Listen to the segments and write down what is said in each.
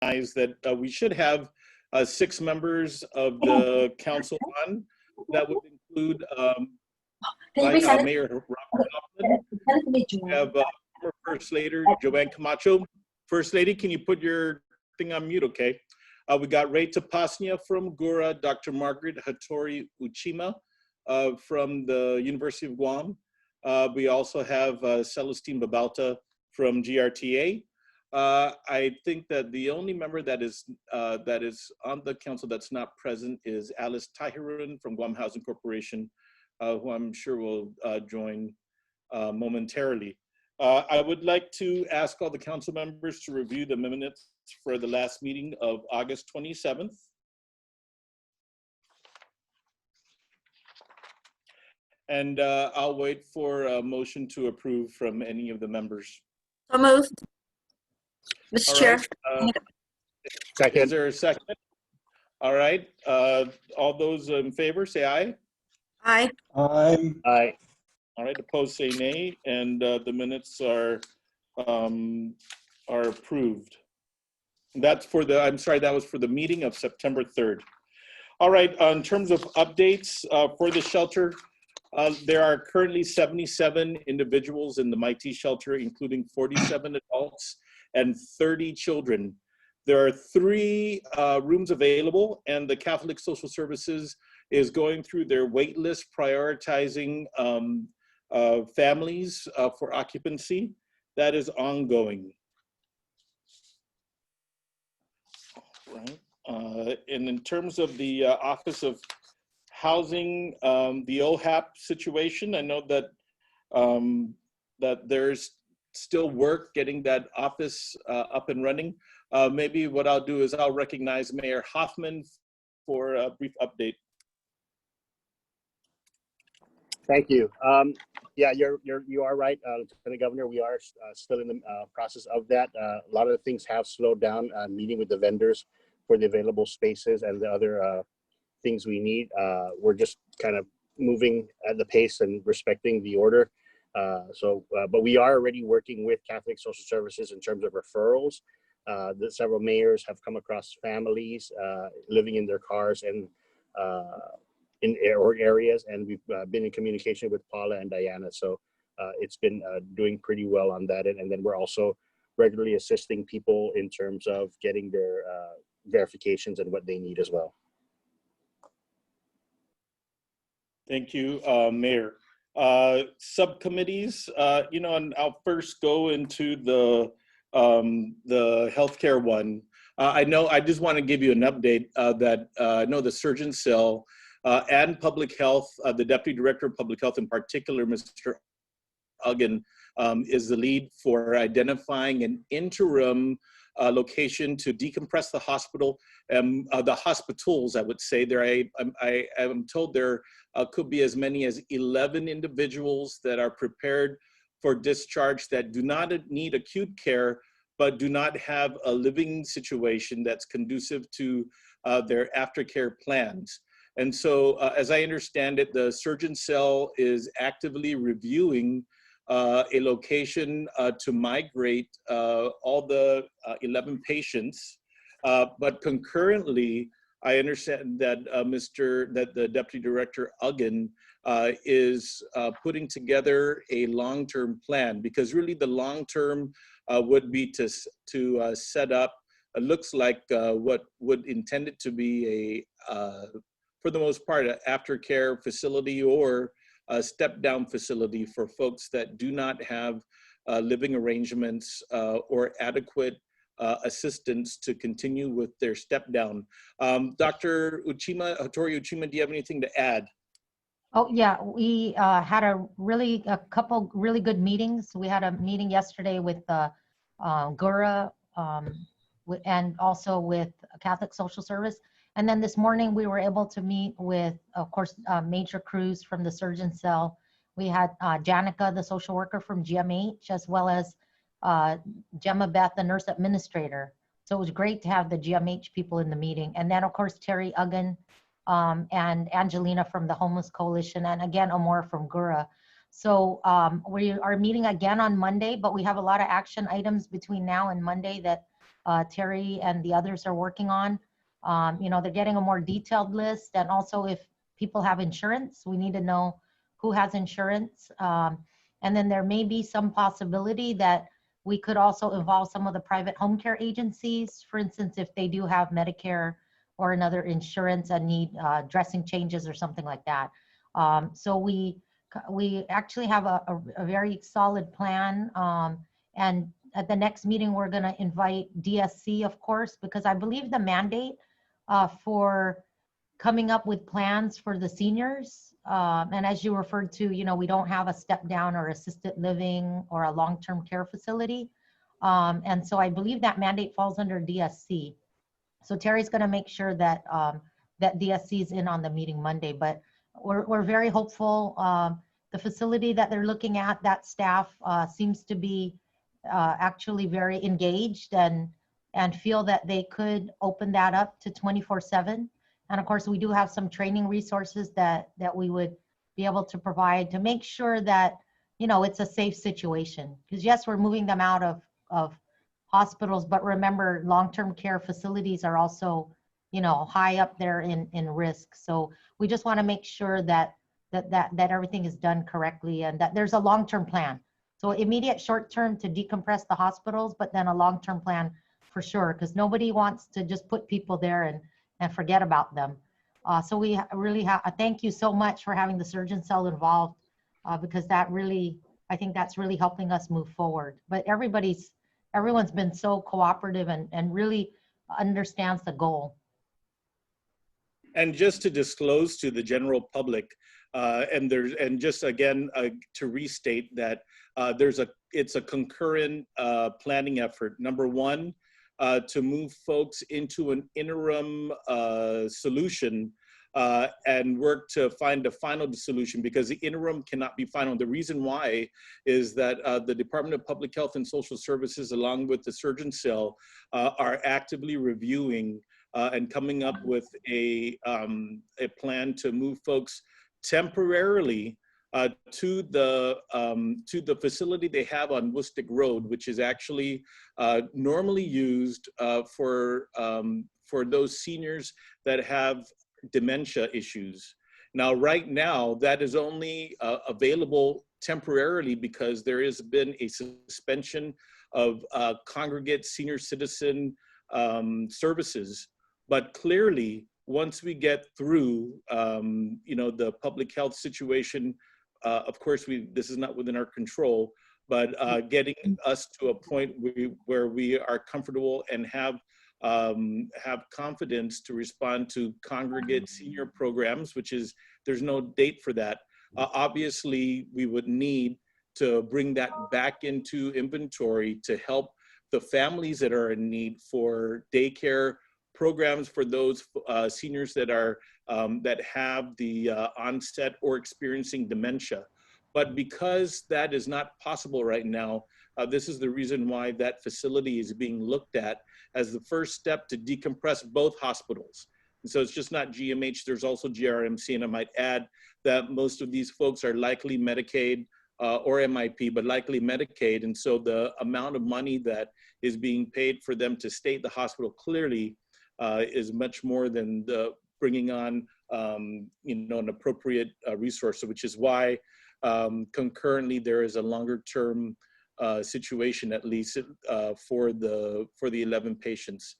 that we should have 6 members of the council on. That would include Mayor Robert Hoffman. We have former First Lady Joanne Camacho. First Lady, can you put your thing on mute, okay? We got Ray Tapasnia from GURA, Dr. Margaret Hattori Uchima from the University of Guam. We also have Celestine Babalta from GRTA. I think that the only member that is on the council that's not present is Alice Tahirun from Guam Housing Corporation, who I'm sure will join momentarily. I would like to ask all the council members to review the minutes for the last meeting of August 27th. And I'll wait for a motion to approve from any of the members. So moved. Mr. Chair. Second. Is there a second? All right. All those in favor say aye. Aye. Aye. Aye. All right. Opposed say nay. And the minutes are approved. That's for the, I'm sorry, that was for the meeting of September 3rd. All right. In terms of updates for the shelter, there are currently 77 individuals in the Mighty shelter, including 47 adults and 30 children. There are 3 rooms available, and the Catholic Social Services is going through their wait list, prioritizing families for occupancy. That is ongoing. Right. And in terms of the Office of Housing, the OHAPP situation, I know that that there's still work getting that office up and running. Maybe what I'll do is I'll recognize Mayor Hoffman for a brief update. Thank you. Yeah, you are right, Lieutenant Governor. We are still in the process of that. A lot of the things have slowed down. Meeting with the vendors for the available spaces and the other things we need. We're just kind of moving at the pace and respecting the order. But we are already working with Catholic Social Services in terms of referrals. Several mayors have come across families living in their cars and in areas, and we've been in communication with Paula and Diana. So it's been doing pretty well on that. And then we're also regularly assisting people in terms of getting their verifications and what they need as well. Thank you, Mayor. Subcommittees, you know, and I'll first go into the healthcare one. I know, I just want to give you an update that I know the Surgeon Cell and Public Health, the Deputy Director of Public Health in particular, Mr. Uggan, is the lead for identifying an interim location to decompress the hospital, the hospitals, I would say. There, I'm told there could be as many as 11 individuals that are prepared for discharge that do not need acute care, but do not have a living situation that's conducive to their aftercare plans. And so, as I understand it, the Surgeon Cell is actively reviewing a location to migrate all the 11 patients, but concurrently, I understand that that the Deputy Director Uggan is putting together a long-term plan, because really the long-term would be to set up, it looks like what would intended to be a, for the most part, an aftercare facility or a step-down facility for folks that do not have living arrangements or adequate assistance to continue with their step-down. Dr. Uchima, Hattori Uchima, do you have anything to add? Oh yeah, we had a couple really good meetings. We had a meeting yesterday with GURA and also with Catholic Social Service. And then this morning we were able to meet with, of course, Major Cruz from the Surgeon Cell. We had Janica, the social worker from GMH, as well as Gemma Beth, the nurse administrator. So it was great to have the GMH people in the meeting. And then of course, Terry Uggan and Angelina from the Homeless Coalition, and again, Amor from GURA. So we are meeting again on Monday, but we have a lot of action items between now and Monday that Terry and the others are working on. They're getting a more detailed list, and also if people have insurance, we need to know who has insurance. And then there may be some possibility that we could also involve some of the private home care agencies, for instance, if they do have Medicare or another insurance and need dressing changes or something like that. So we actually have a very solid plan. And at the next meeting, we're going to invite DSC, of course, because I believe the mandate for coming up with plans for the seniors, and as you referred to, we don't have a step down or assisted living or a long-term care facility. And so I believe that mandate falls under DSC. So Terry's going to make sure that that DSC is in on the meeting Monday, but we're very hopeful. The facility that they're looking at, that staff seems to be actually very engaged and feel that they could open that up to 24/7. And of course, we do have some training resources that we would be able to provide to make sure that, it's a safe situation. Because yes, we're moving them out of hospitals, but remember, long-term care facilities are also, high up there in risk. So we just want to make sure that everything is done correctly and that there's a long-term plan. So immediate short-term to decompress the hospitals, but then a long-term plan for sure, because nobody wants to just put people there and forget about them. So we really thank you so much for having the surgeon cell involved, because I think that's really helping us move forward. But everyone's been so cooperative and really understands the goal. And just to disclose to the general public, and just again to restate that it's a concurrent planning effort. Number one, to move folks into an interim solution and work to find a final solution, because the interim cannot be final. The reason why is that the Department of Public Health and Social Services, along with the Surgeon Cell, are actively reviewing and coming up with a plan to move folks temporarily to the facility they have on Woostic Road, which is actually normally used for those seniors that have dementia issues. Now, right now, that is only available temporarily because there has been a suspension of congregate senior citizen services. But clearly, once we get through, the public health situation, of course, this is not within our control, but getting us to a point where we are comfortable and have confidence to respond to congregate senior programs, which is, there's no date for that. Obviously, we would need to bring that back into inventory to help the families that are in need for daycare programs for those seniors that have the onset or experiencing dementia. But because that is not possible right now, this is the reason why that facility is being looked at as the first step to decompress both hospitals. And so it's just not GMH, there's also GRMC, and I might add that most of these folks are likely Medicaid or MIP, but likely Medicaid. And so the amount of money that is being paid for them to stay at the hospital clearly is much more than the bringing on an appropriate resource, which is why concurrently there is a longer term situation, at least for the 11 patients.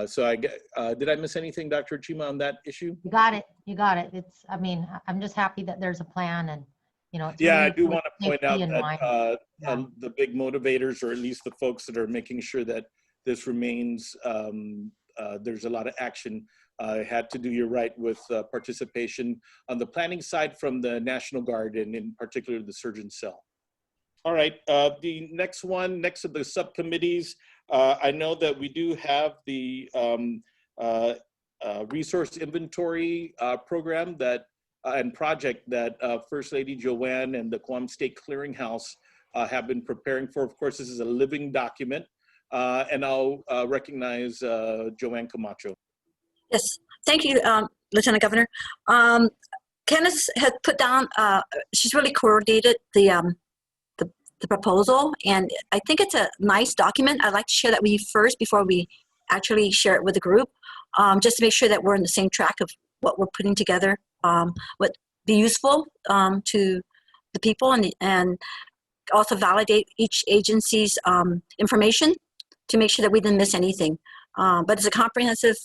So did I miss anything, Dr. Chima, on that issue? You got it. You got it. I'm just happy that there's a plan, and it's yeah, really I do want to point out that yeah. The big motivators, or at least the folks that are making sure that this remains, there's a lot of action. Had to do, you're right, with participation on the planning side from the National Guard, and in particular the Surgeon Cell. All right, the next one, next to the subcommittees, I know that we do have the resource inventory program and project that First Lady Joanne and the Guam State Clearinghouse have been preparing for. Of course, this is a living document, and I'll recognize Joanne Camacho. Yes, thank you, Lieutenant Governor. Candace had put down, she's really coordinated the the proposal, and I think it's a nice document. I'd like to share that with you first before we actually share it with the group, just to make sure that we're on the same track of what we're putting together, what be useful to the people, and also validate each agency's information to make sure that we didn't miss anything. But it's a comprehensive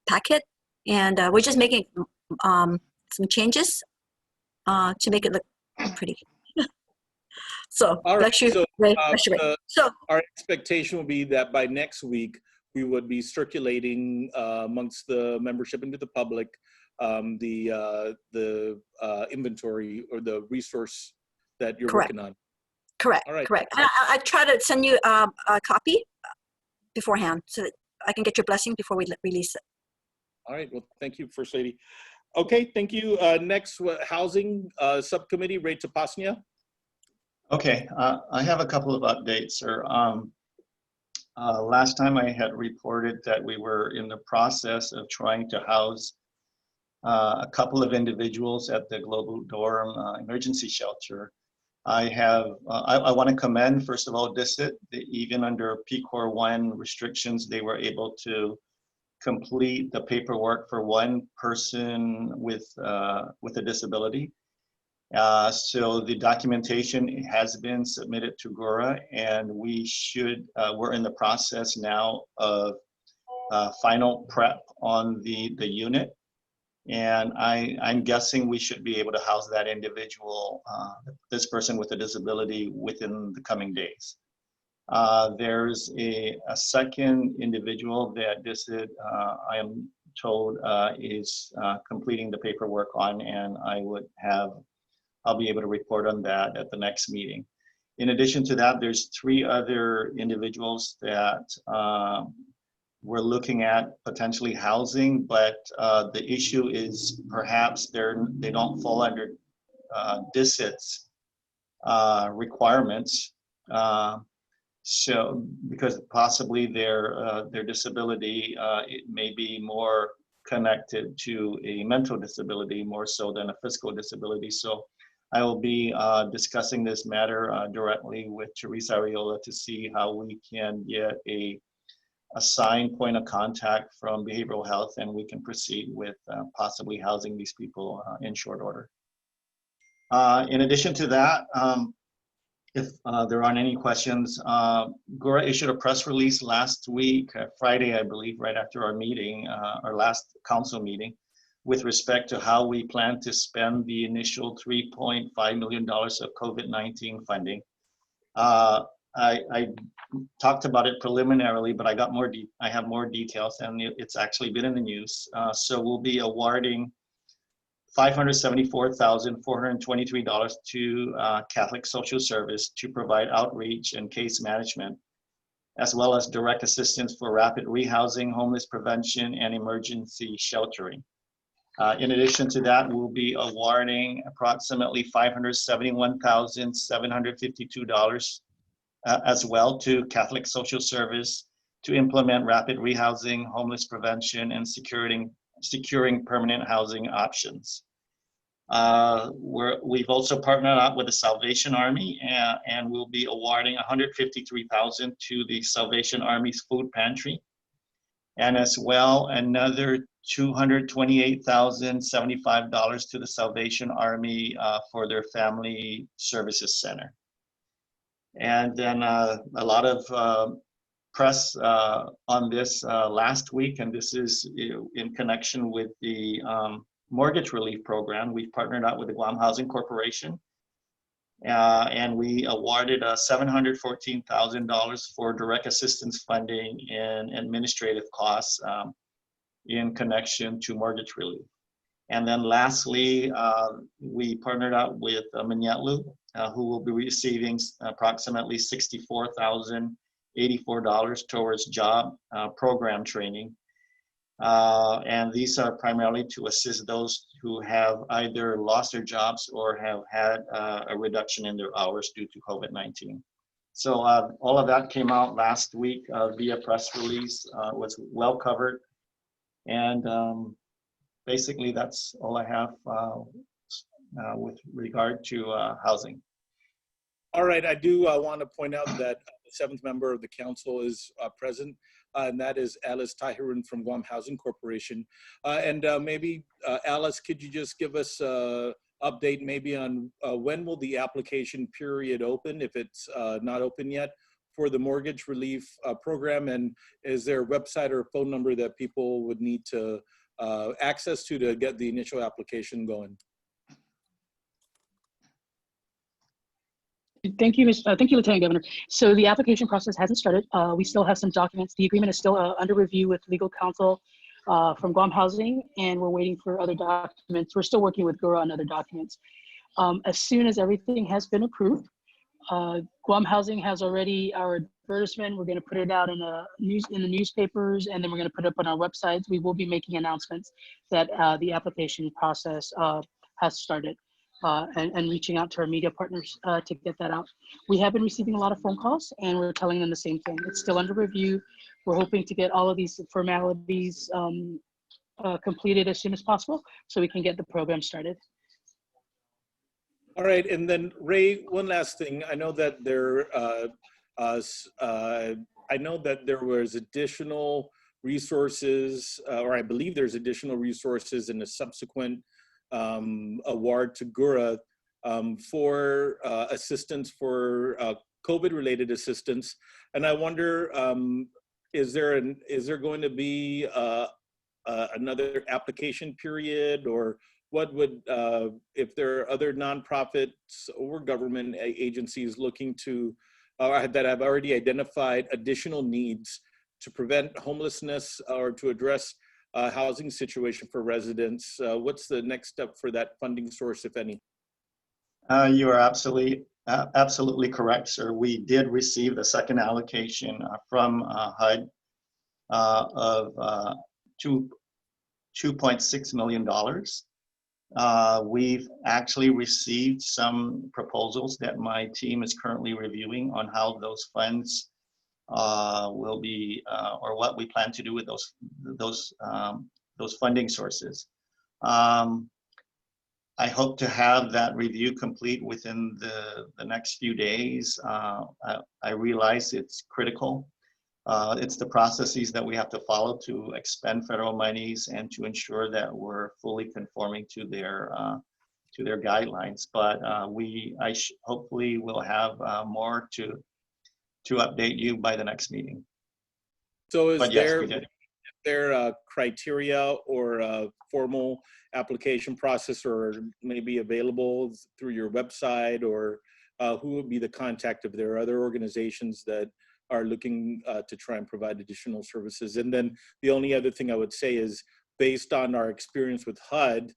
packet, and we're just making some changes to make it look pretty. So, All right. bless you, So, Ray. Bless you, Ray. So, our expectation will be that by next week, we would be circulating amongst the membership into the public the inventory or the resource that you're correct, working on. correct, All right. correct. I try to send you a copy beforehand so that I can get your blessing before we release it. All right. Well, thank you, First Lady. Okay, thank you. Next, Housing Subcommittee, Ray Tapasnia. Okay, I have a couple of updates, sir. Last time I had reported that we were in the process of trying to house a couple of individuals at the Global Dorm Emergency Shelter. I want to commend, first of all, DISIT. Even under PCOR 1 restrictions, they were able to complete the paperwork for one person with a disability. So the documentation has been submitted to GRILA, and we're in the process now of final prep on the unit. And I'm guessing we should be able to house that individual, this person with a disability, within the coming days. There's a second individual that DISIT, I am told, is completing the paperwork on, and I'll be able to report on that at the next meeting. In addition to that, there's 3 other individuals that we're looking at potentially housing, but the issue is perhaps they don't fall under DISIT's requirements. So because possibly their disability, it may be more connected to a mental disability more so than a physical disability. So I will be discussing this matter directly with Teresa Ariola to see how we can get a assigned point of contact from behavioral health, and we can proceed with possibly housing these people in short order. In addition to that, if there aren't any questions, GRILA issued a press release last week, Friday, I believe, right after our meeting, our last council meeting, with respect to how we plan to spend the initial $3.5 million of COVID-19 funding. I talked about it preliminarily, but I have more details, and it's actually been in the news. So we'll be awarding $574,423 to Catholic Social Service to provide outreach and case management, as well as direct assistance for rapid rehousing, homeless prevention, and emergency sheltering. In addition to that, we'll be awarding approximately $571,752 as well to Catholic Social Service to implement rapid rehousing, homeless prevention, and securing permanent housing options. We've also partnered up with the Salvation Army, and we'll be awarding $153,000 to the Salvation Army's food pantry, and as well another $228,075 to the Salvation Army for their Family Services Center. And then a lot of press on this last week, and this is in connection with the mortgage relief program. We've partnered up with the Guam Housing Corporation, and we awarded $714,000 for direct assistance funding and administrative costs in connection to mortgage relief. And then lastly, we partnered up with Manyetlu, who will be receiving approximately $64,084 towards job program training. And these are primarily to assist those who have either lost their jobs or have had a reduction in their hours due to COVID-19. So all of that came out last week via press release, was well covered. And basically that's all I have with regard to housing. All right, I do want to point out that the seventh member of the council is present, and that is Alice Tahirun from Guam Housing Corporation. Maybe, Alice, could you just give us an update maybe on when will the application period open, if it's not open yet, for the mortgage relief program? And is there a website or a phone number that people would need to access to get the initial application going? Thank you, thank you, Lieutenant Governor. So the application process hasn't started. We still have some documents. The agreement is still under review with legal counsel from Guam Housing, and we're waiting for other documents. We're still working with GRILA on other documents. As soon as everything has been approved, Guam Housing has already our advertisement. We're going to put it out in the newspapers, and then we're going to put it up on our websites. We will be making announcements that the application process has started. And reaching out to our media partners to get that out. We have been receiving a lot of phone calls, and we're telling them the same thing. It's still under review. We're hoping to get all of these formalities completed as soon as possible so we can get the program started. All right, and then Ray, one last thing. I know that there was additional resources, or I believe there's additional resources in the subsequent award to GRILA for assistance for COVID-related assistance, and I wonder, is there going to be another application period, or what would if there are other nonprofits or government agencies looking to that have already identified additional needs to prevent homelessness or to address housing situation for residents? What's the next step for that funding source, if any? You are absolutely correct, sir. We did receive the second allocation from HUD of $2.6 million. We've actually received some proposals that my team is currently reviewing on how those funds will be, or what we plan to do with those funding sources. I hope to have that review complete within the next few days. I realize it's critical. It's the processes that we have to follow to expend federal monies and to ensure that we're fully conforming to their guidelines. But hopefully will have more to update you by the next meeting. So is yes, there a criteria or a formal application process, or maybe available through your website, or who would be the contact if there are other organizations that are looking to try and provide additional services? And then the only other thing I would say is, based on our experience with HUD,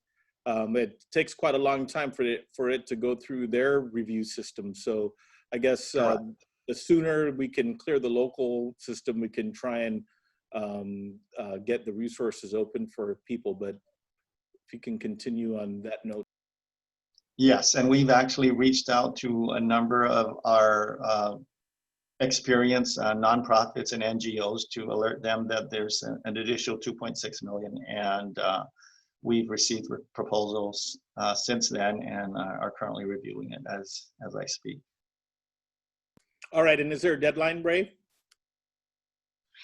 it takes quite a long time for it to go through their review system. So I guess the sooner we can clear the local system, we can try and get the resources open for people. But if you can continue on that note. Yes, and we've actually reached out to a number of our experienced nonprofits and NGOs to alert them that there's an additional 2.6 million, and we've received proposals since then and are currently reviewing it as I speak. All right, and is there a deadline, Ray?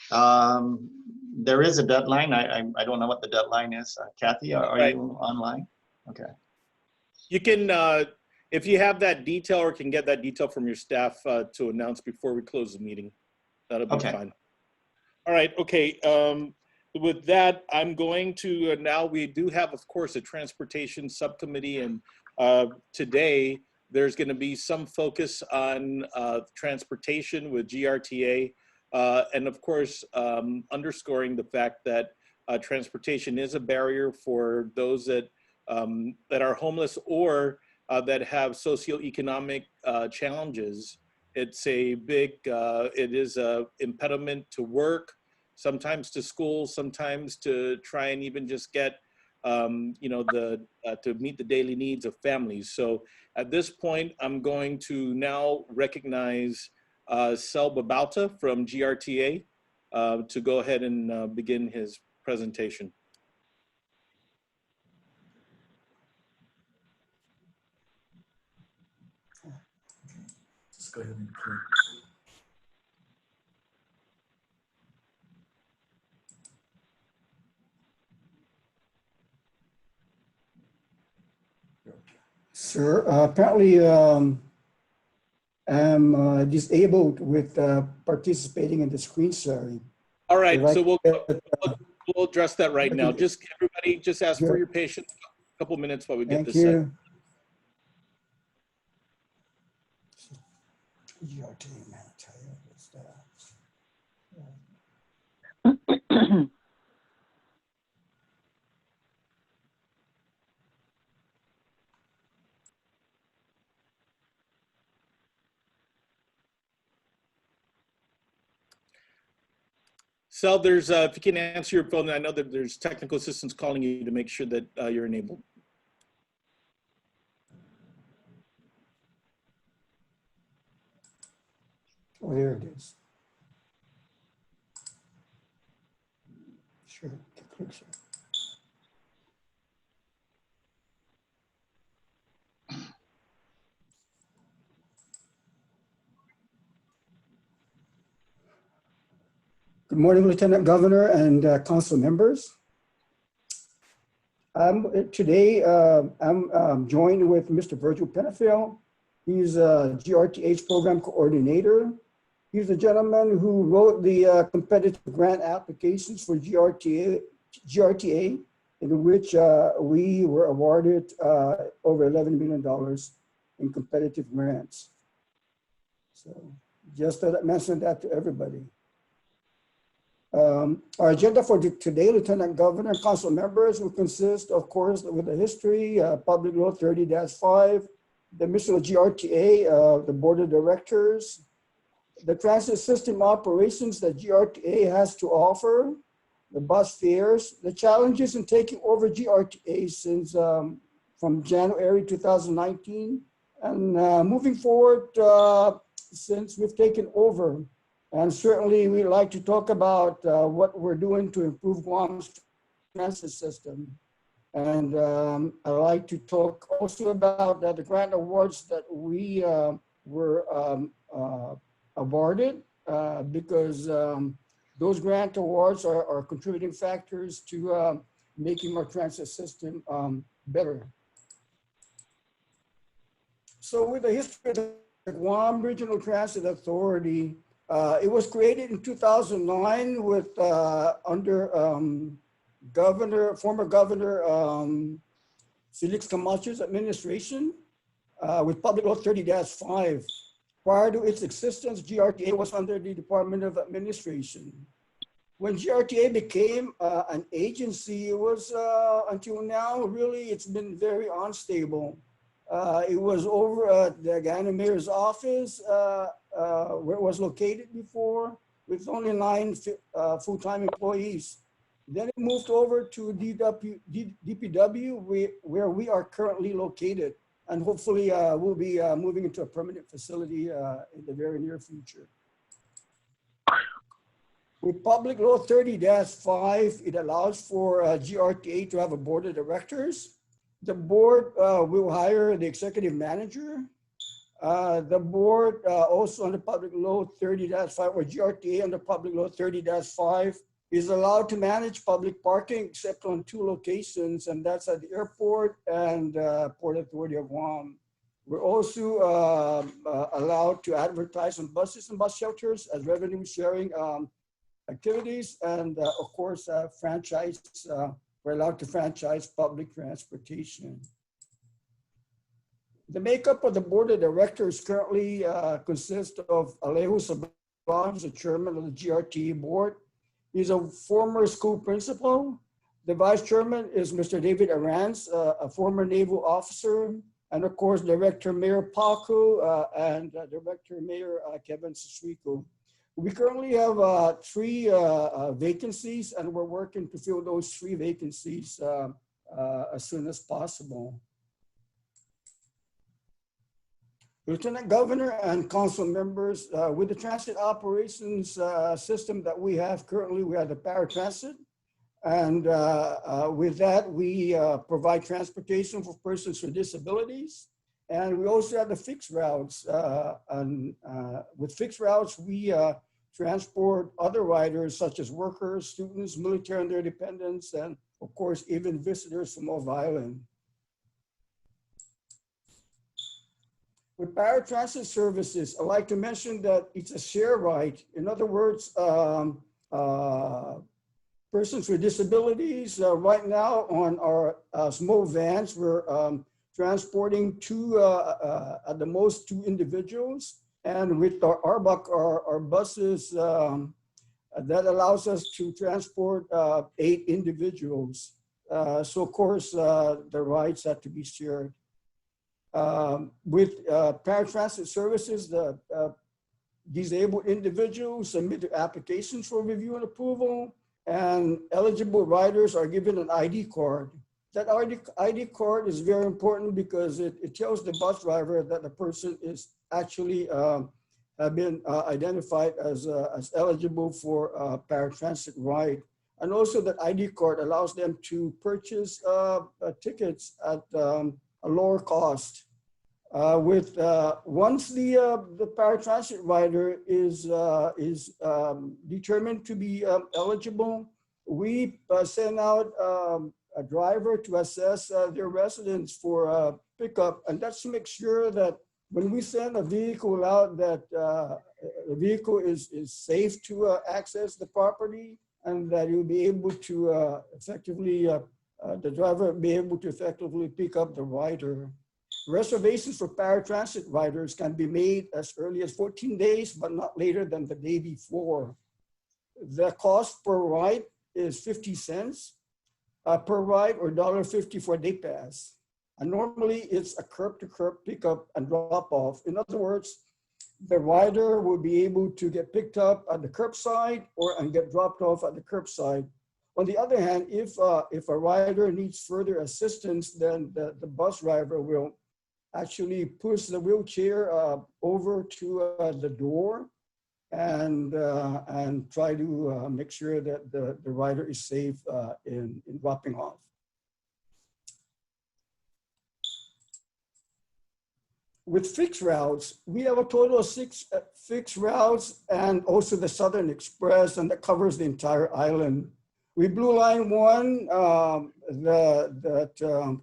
There is a deadline. I don't know what the deadline is. Kathy, are you online? Okay. You can, if you have that detail or can get that detail from your staff to announce before we close the meeting, that'll be fine. All right, okay. With that, I'm going to, now we do have, of course, a transportation subcommittee, and today there's going to be some focus on transportation with GRTA, and of course, underscoring the fact that transportation is a barrier for those that are homeless or that have socioeconomic challenges. It's a big, it is a impediment to work, sometimes to school, sometimes to try and even just get, you know, to meet the daily needs of families. So at this point, I'm going to now recognize Selba Bauta from GRTA to go ahead and begin his presentation. go ahead and clear. Sir, apparently I'm disabled with participating in the screen sharing. All right, Like, so we'll address that right now. Just everybody, just ask for your patience. A couple minutes while we get Thank this set. you. Sal, there's if you can answer your phone, I know that there's technical assistants calling you to make sure that you're enabled. Oh, there it is. Sure, click sure. Good morning, Lieutenant Governor and council members. Today, I'm joined with Mr. Virgil Penafiel. He's a GRTH program coordinator. He's the gentleman who wrote the competitive grant applications for GRTA, in which we were awarded over $11 million in competitive grants. So just to mention that to everybody. Our agenda for today, Lieutenant Governor and council members, will consist, of course, with the history, Public Law 30-5, the mission of GRTA, the board of directors, the transit system operations that GRTA has to offer, the bus fares, the challenges in taking over GRTA since from January 2019, and moving forward since we've taken over. And certainly we'd like to talk about what we're doing to improve Guam's transit system. And I'd like to talk also about the grant awards that we were awarded because those grant awards are contributing factors to making our transit system better. So with the history of the Guam Regional Transit Authority, it was created in 2009 with under former Governor Felix Camacho's administration with Public Law 30-5. Prior to its existence, GRTA was under the Department of Administration. When GRTA became an agency, it was until now, really, it's been very unstable. It was over at the GATA mayor's office where it was located before with only 9 full-time employees. Then it moved over to DPW where we are currently located. And hopefully we'll be moving into a permanent facility in the very near future. With Public Law 30-5, it allows for GRTA to have a board of directors. The board will hire the executive manager. The board also under Public Law 30-5 or GRTA under Public Law 30-5 is allowed to manage public parking except on 2 locations, and that's at the airport and Port Authority of Guam. We're also allowed to advertise on buses and bus shelters as revenue sharing activities, and of course, franchise. We're allowed to franchise public transportation. The makeup of the board of directors currently consists of Alejo Sablan, who's the chairman of the GRTA board. He's a former school principal. The vice chairman is Mr. David Arantz, a former naval officer, and of course, Director Mayor Paco and Director Mayor Kevin Sisrico. We currently have 3 vacancies, and we're working to fill those 3 vacancies as soon as possible. Lieutenant Governor and council members, with the transit operations system that we have currently, we have the PARATRANSIT. And with that, we provide transportation for persons with disabilities. And we also have the fixed routes. With fixed routes, we transport other riders such as workers, students, military and their dependents, and of course, even visitors from off island. With paratransit services, I'd like to mention that it's a share ride. In other words, persons with disabilities, right now on our small vans, we're transporting at the most 2 individuals. And with our ARBAC, our buses, that allows us to transport 8 individuals. So of course, the rides have to be shared. With paratransit services, the disabled individuals submit their applications for review and approval, and eligible riders are given an ID card. That ID card is very important because it tells the bus driver that the person is actually have been identified as eligible for a paratransit ride. And also that ID card allows them to purchase tickets at a lower cost. Once the paratransit rider is determined to be eligible, we send out a driver to assess their residence for pickup, and that's to make sure that when we send a vehicle out, that the vehicle is safe to access the property, and that you'll be able to effectively, the driver will be able to effectively pick up the rider. Reservations for paratransit riders can be made as early as 14 days, but not later than the day before. The cost per ride is 50 cents per ride, or $1.50 for a day pass. And normally it's a curb-to-curb pickup and drop-off. In other words, the rider will be able to get picked up at the curbside and get dropped off at the curbside. On the other hand, if a rider needs further assistance, then the bus driver will actually push the wheelchair over to the door and try to make sure that the rider is safe in dropping off. With fixed routes, we have a total of 6 fixed routes, and also the Southern Express, and that covers the entire island. We Blue Line 1 that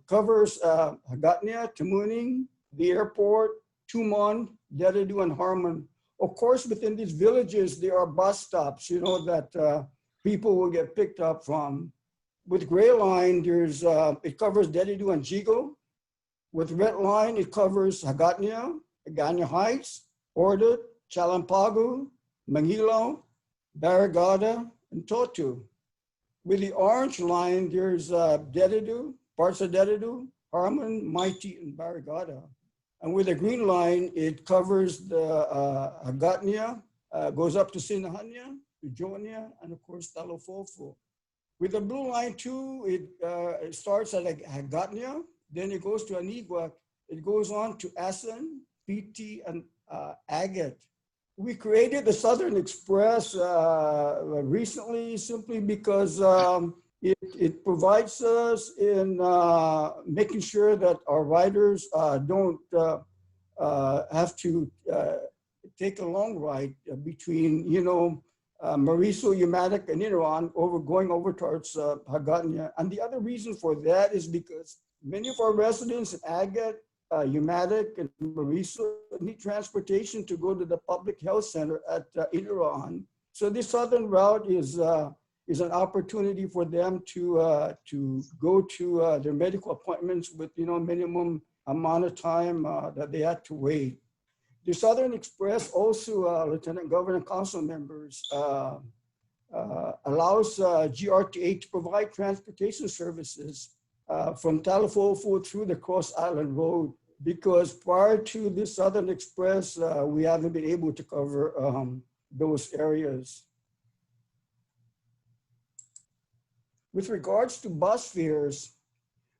covers Hagatna, Tamuning, the airport, Tumon, Dedadu, and Harmon. Of course, within these villages, there are bus stops, that people will get picked up from. With Gray Line, it covers Dedadu and Jigo. With Red Line, it covers Hagatna, Agana Heights, Ordut, Chalampagu, Mangilo, Barrigada, and Totu. With the Orange Line, there's Dedadu, parts of Dedadu, Harmon, Mighty, and Barrigada. And with the Green Line, it covers the Hagatna, goes up to Sinahanya, to Jonia, and of course, Talofofo. With the Blue Line 2, it starts at Hagatna, then it goes to Aniguac, it goes on to Asan, PT, and Agate. We created the Southern Express recently simply because it provides us in making sure that our riders don't have to take a long ride between, Mauricio, Umatic, and Inaran going over towards Hagatna. And the other reason for that is because many of our residents in Agate, Umatic, and Mauricio need transportation to go to the public health center at Inaran. So this southern route is an opportunity for them to go to their medical appointments with minimum amount of time that they had to wait. The Southern Express also, Lieutenant Governor and council members, allows GRTA to provide transportation services from Talofofo through the Cross Island Road, because prior to this Southern Express, we haven't been able to cover those areas. With regards to bus fares,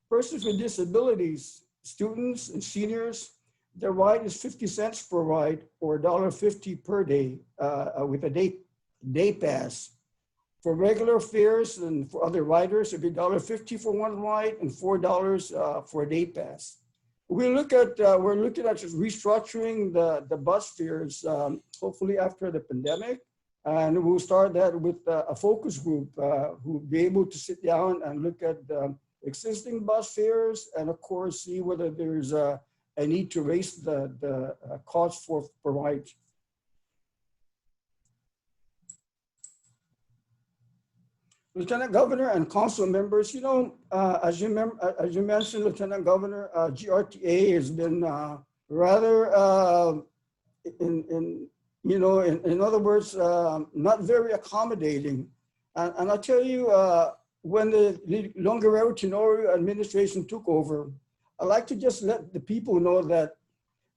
persons with disabilities, students and seniors, their ride is 50 cents per ride, or $1.50 per day with a day pass. For regular fares and for other riders, it'd be $1.50 for one ride and $4 for a day pass. we're looking at restructuring the bus fares, hopefully after the pandemic. And we'll start that with a focus group who will be able to sit down and look at existing bus fares and of course see whether there's a need to raise the cost per ride. Lieutenant Governor and council members, you know, as you mentioned, Lieutenant Governor, GRTA has been rather, in other words, not very accommodating. And I'll tell you, when the Longueuil Tenorio administration took over, I like to just let the people know that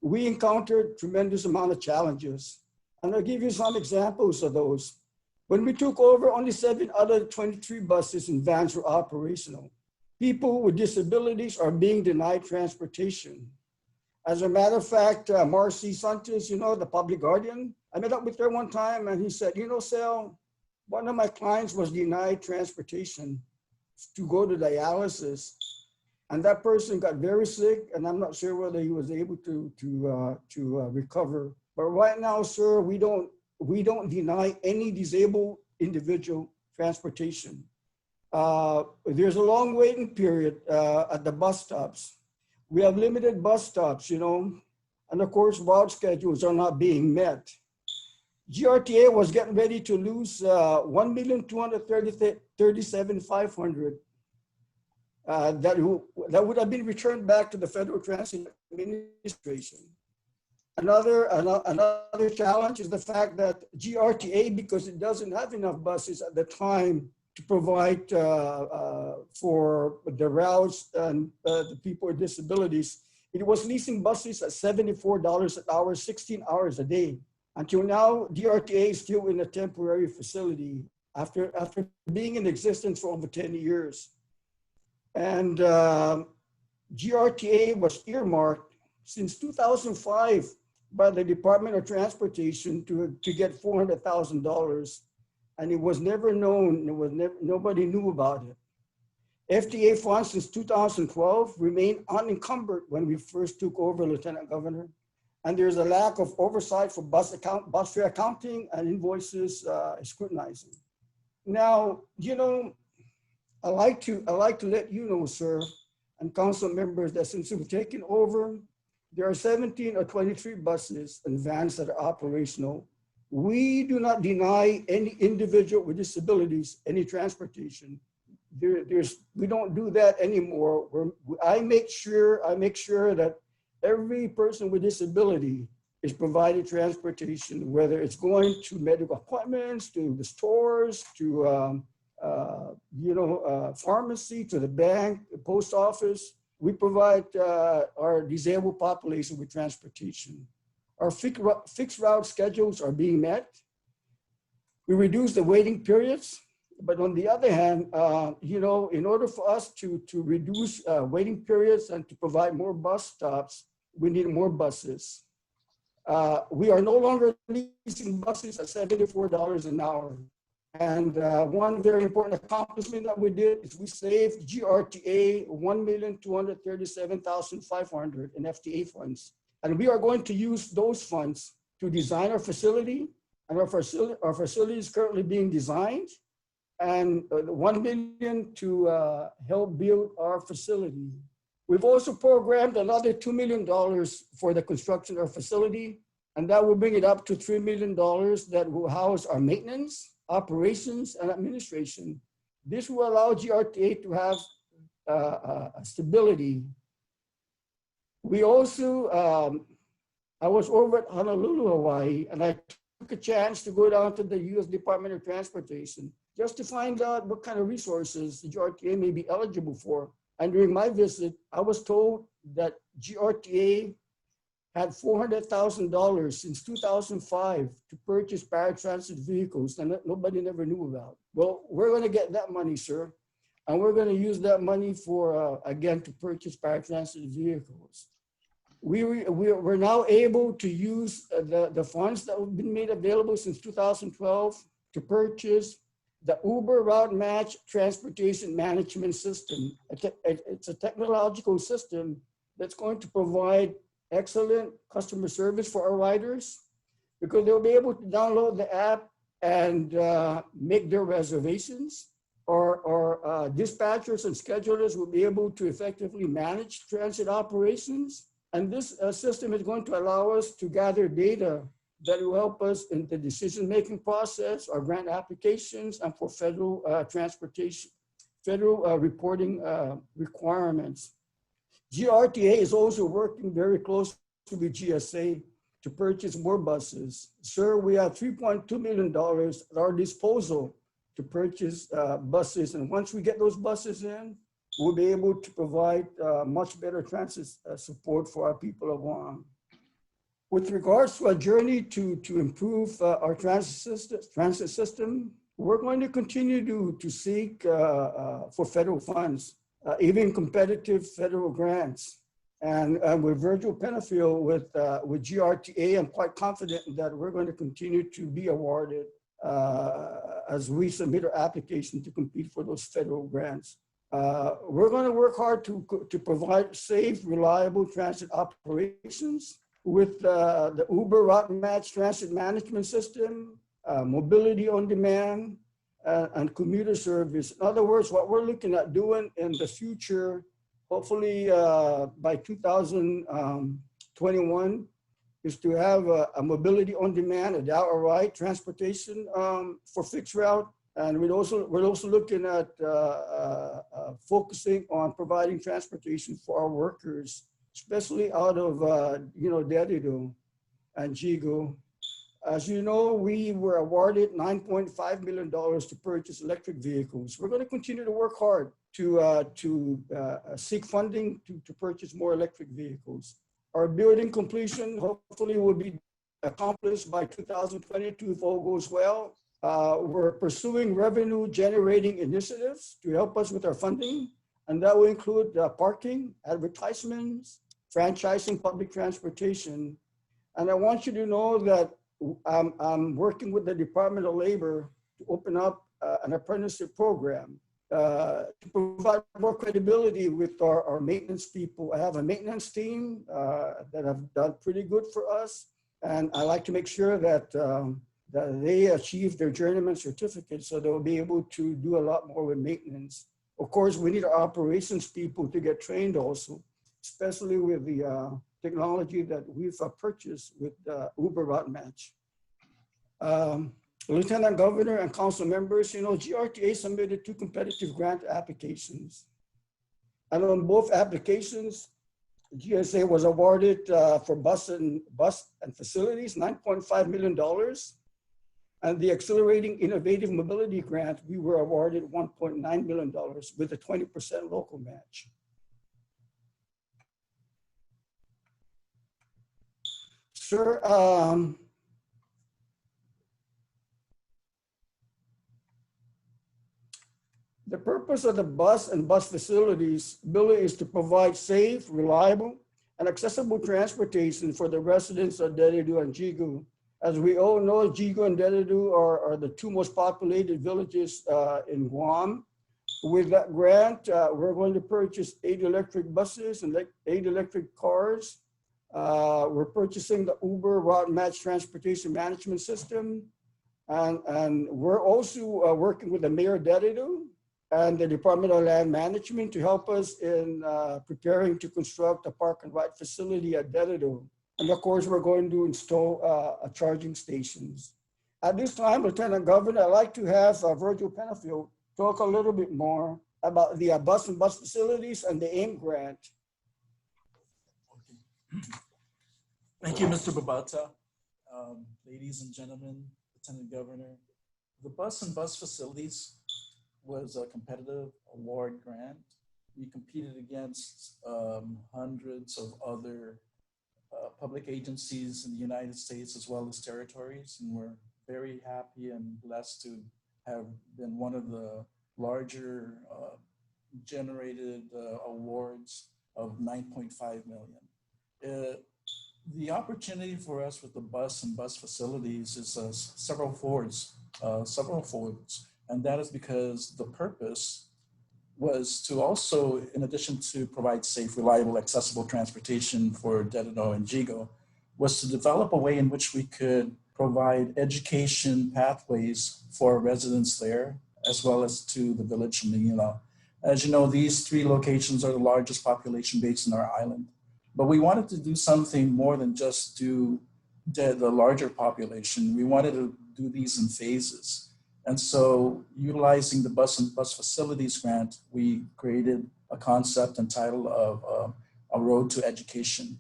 we encountered tremendous amount of challenges. And I'll give you some examples of those. When we took over, only 7 out of 23 buses and vans were operational. People with disabilities are being denied transportation. As a matter of fact, Marcy Santos, you know, the public guardian, I met up with her one time and he said, you know, Sal, one of my clients was denied transportation to go to dialysis. And that person got very sick and I'm not sure whether he was able to recover. But right now, sir, we don't deny any disabled individual transportation. There's a long waiting period at the bus stops. We have limited bus stops, you know, and of course, route schedules are not being met. GRTA was getting ready to lose 1,237,500 that would have been returned back to the Federal Transit Administration. Another challenge is the fact that GRTA, because it doesn't have enough buses at the time to provide for the routes and the people with disabilities, it was leasing buses at $74 an hour, 16 hours a day. Until now, GRTA is still in a temporary facility after being in existence for over 10 years. And GRTA was earmarked since 2005 by the Department of Transportation to get $400,000, and it was never known. Nobody knew about it. FTA funds since 2012 remain unencumbered when we first took over, Lieutenant Governor, and there's a lack of oversight for bus fare accounting and invoices scrutinizing. Now, you know, I like to let you know, sir, and council members, that since we've taken over, there are 17 or 23 buses and vans that are operational. We do not deny any individual with disabilities any transportation. We don't do that anymore. I make sure that every person with disability is provided transportation, whether it's going to medical appointments, to the stores, to pharmacy, to the bank, the post office. We provide our disabled population with transportation. Our fixed route schedules are being met. We reduce the waiting periods, but on the other hand, in order for us to reduce waiting periods and to provide more bus stops, we need more buses. We are no longer leasing buses at $74 an hour. And one very important accomplishment that we did is we saved GRTA $1,237,500 in FTA funds. And we are going to use those funds to design our facility. And our facility is currently being designed. And $1 million to help build our facility. We've also programmed another $2 million for the construction of our facility. And that will bring it up to $3 million that will house our maintenance, operations, and administration. This will allow GRTA to have stability. We also, I was over at Honolulu, Hawaii, and I took a chance to go down to the U.S. Department of Transportation just to find out what kind of resources the GRTA may be eligible for. And during my visit, I was told that GRTA had $400,000 since 2005 to purchase paratransit vehicles and nobody never knew about. Well, we're going to get that money, sir. And we're going to use that money for, again, to purchase paratransit vehicles. We're now able to use the funds that have been made available since 2012 to purchase the Uber Route Match Transportation Management System. It's a technological system that's going to provide excellent customer service for our riders, because they'll be able to download the app and make their reservations, or dispatchers and schedulers will be able to effectively manage transit operations. And this system is going to allow us to gather data that will help us in the decision-making process, our grant applications, and for federal transportation, federal reporting requirements. GRTA is also working very closely with GSA to purchase more buses. Sir, we have $3.2 million at our disposal to purchase buses. And once we get those buses in, we'll be able to provide much better transit support for our people of Guam. With regards to a journey to improve our transit system, we're going to continue to seek for federal funds, even competitive federal grants. And with Virgil Penafiel, with GRTA, I'm quite confident that we're going to continue to be awarded as we submit our application to compete for those federal grants. We're going to work hard to provide safe, reliable transit operations with the Uber Route Match Transit Management System, mobility on demand, and commuter service. In other words, what we're looking at doing in the future, hopefully by 2021, is to have a mobility on demand, a outright transportation for fixed route. And we're also looking at focusing on providing transportation for our workers, especially out of Dedido and Jigo. As you know, we were awarded $9.5 million to purchase electric vehicles. We're going to continue to work hard to seek funding to purchase more electric vehicles. Our building completion hopefully will be accomplished by 2022 if all goes well. We're pursuing revenue generating initiatives to help us with our funding, and that will include parking, advertisements, franchising public transportation. And I want you to know that I'm working with the Department of Labor to open up an apprenticeship program to provide more credibility with our maintenance people. I have a maintenance team that have done pretty good for us, and I like to make sure that they achieve their journeyman certificate so they'll be able to do a lot more with maintenance. Of course, we need our operations people to get trained also, especially with the technology that we've purchased with Uber Route Match. Lieutenant Governor and council members, GRTA submitted 2 competitive grant applications. And on both applications, GSA was awarded for bus and facilities, $9.5 million. And the Accelerating Innovative Mobility Grant, we were awarded $1.9 million with a 20% local match. Sir, the purpose of the bus and bus facilities ability is to provide safe, reliable, and accessible transportation for the residents of Dedido and Jigo. As we all know, Jigo and Dedido are the 2 most populated villages in Guam. With that grant, we're going to purchase 8 electric buses and 8 electric cars. We're purchasing the Uber Route Match Transportation Management System. And we're also working with the Mayor of Dedido and the Department of Land Management to help us in preparing to construct a park and ride facility at Dedido. And of course, we're going to install charging stations. At this time, Lieutenant Governor, I'd like to have Virgil Penafiel talk a little bit more about the bus and bus facilities and the AIM grant. Thank you, Mr. Babata. Ladies and gentlemen, Lieutenant Governor, the bus and bus facilities was a competitive award grant. We competed against hundreds of other public agencies in the United States as well as territories, and we're very happy and blessed to have been one of the larger generated awards of $9.5 million. The opportunity for us with the bus and bus facilities is several folds, and that is because the purpose was to also, in addition to provide safe, reliable, accessible transportation for Dedano and Jigo, was to develop a way in which we could provide education pathways for residents there, as well as to the village of Manila. As you know, these three locations are the largest population base in our island. But we wanted to do something more than just do the larger population. We wanted to do these in phases. And so utilizing the Bus and Bus Facilities Grant, we created a concept entitled of A Road to Education.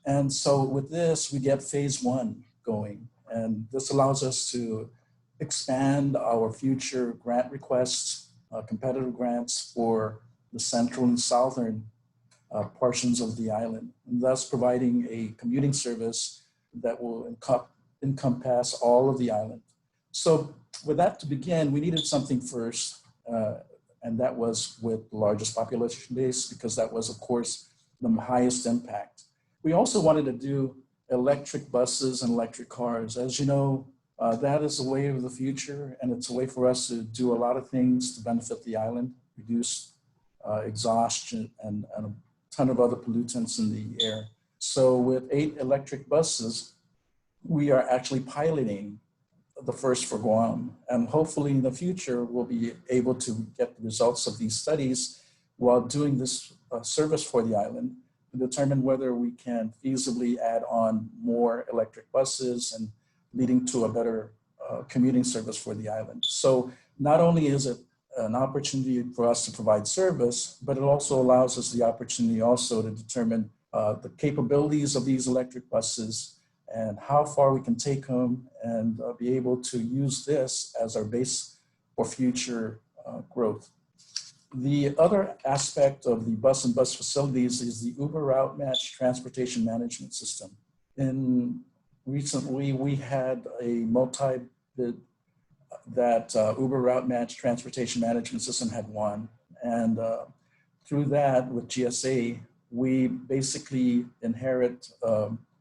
And so with this, we get phase one going. And this allows us to expand our future grant requests, competitive grants for the central and southern portions of the island, and thus providing a commuting service that will encompass all of the island. So with that to begin, we needed something first, and that was with the largest population base, because that was, of course, the highest impact. We also wanted to do electric buses and electric cars. As you know, that is the way of the future, and it's a way for us to do a lot of things to benefit the island, reduce exhaustion and a ton of other pollutants in the air. So with 8 electric buses, we are actually piloting the first for Guam. And hopefully in the future, we'll be able to get the results of these studies while doing this service for the island to determine whether we can feasibly add on more electric buses and leading to a better commuting service for the island. So not only is it an opportunity for us to provide service, but it also allows us the opportunity also to determine the capabilities of these electric buses and how far we can take them, and be able to use this as our base for future growth. The other aspect of the Bus and Bus Facilities is the Uber Route Match Transportation Management System. Recently, we had a multi-bid that Uber Route Match Transportation Management System had won. And through that, with GSA, we basically inherit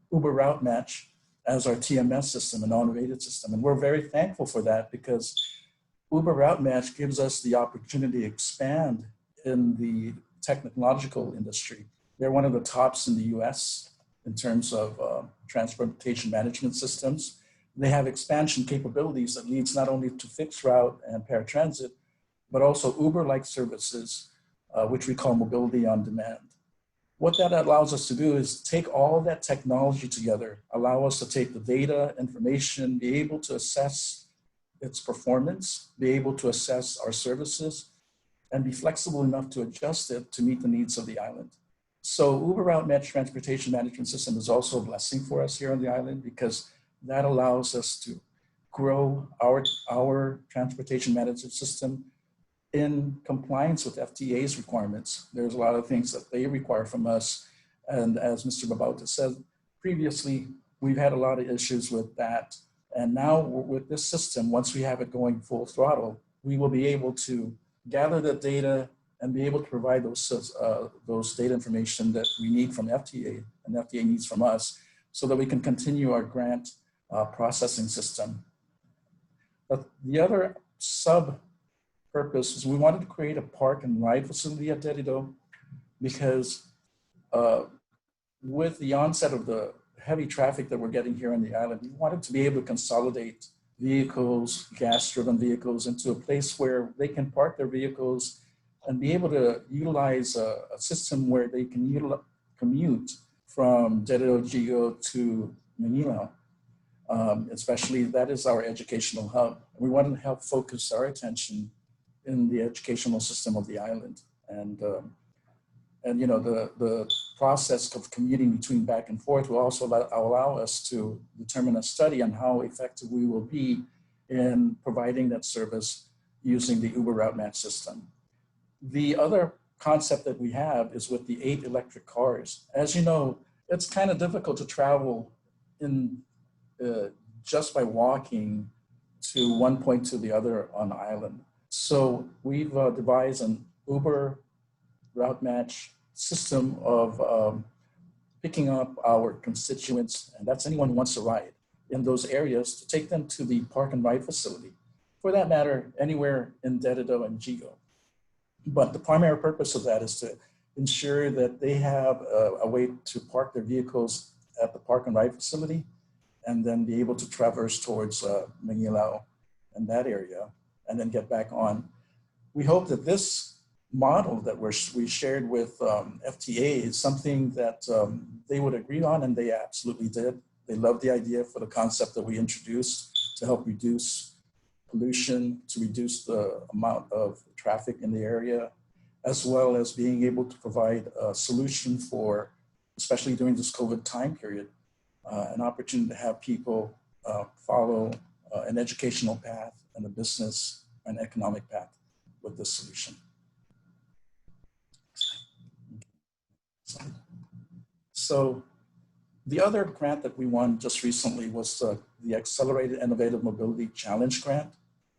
Uber Route Match as our TMS system, an automated system. And we're very thankful for that, because Uber Route Match gives us the opportunity to expand in the technological industry. They're one of the tops in the US in terms of transportation management systems. They have expansion capabilities that leads not only to fixed route and paratransit, but also Uber-like services, which we call mobility on demand. What that allows us to do is take all of that technology together, allow us to take the data, information, be able to assess its performance, be able to assess our services, and be flexible enough to adjust it to meet the needs of the island. So Uber Route Match Transportation Management System is also a blessing for us here on the island, because that allows us to grow our transportation management system in compliance with FTA's requirements. There's a lot of things that they require from us. And as Mr. Babauta said previously, we've had a lot of issues with that. And now with this system, once we have it going full throttle, we will be able to gather the data and be able to provide those data information that we need from FTA and FTA needs from us, so that we can continue our grant processing system. But the other sub-purpose is we wanted to create a park and ride facility at Dedido, because with the onset of the heavy traffic that we're getting here on the island, we wanted to be able to consolidate vehicles, gas-driven vehicles, into a place where they can park their vehicles and be able to utilize a system where they can commute from Dedido Jigo to Manila. Especially that is our educational hub. We want to help focus our attention in the educational system of the island. And you know, the process of commuting between back and forth will also allow us to determine a study on how effective we will be in providing that service using the Uber Route Match system. The other concept that we have is with the 8 electric cars. As you know, it's kind of difficult to travel in just by walking to one point to the other on the island. So we've devised an Uber Route Match system of picking up our constituents, and that's anyone who wants to ride in those areas, to take them to the park and ride facility. For that matter, anywhere in Dedido and Jigo. But the primary purpose of that is to ensure that they have a way to park their vehicles at the park and ride facility and then be able to traverse towards Manilao and that area and then get back on. We hope that this model that we shared with FTA is something that they would agree on, and they absolutely did. They loved the idea for the concept that we introduced to help reduce pollution, to reduce the amount of traffic in the area, as well as being able to provide a solution for, especially during this COVID time period, an opportunity to have people follow an educational path and a business and economic path with this solution. So the other grant that we won just recently was the Accelerated Innovative Mobility Challenge Grant,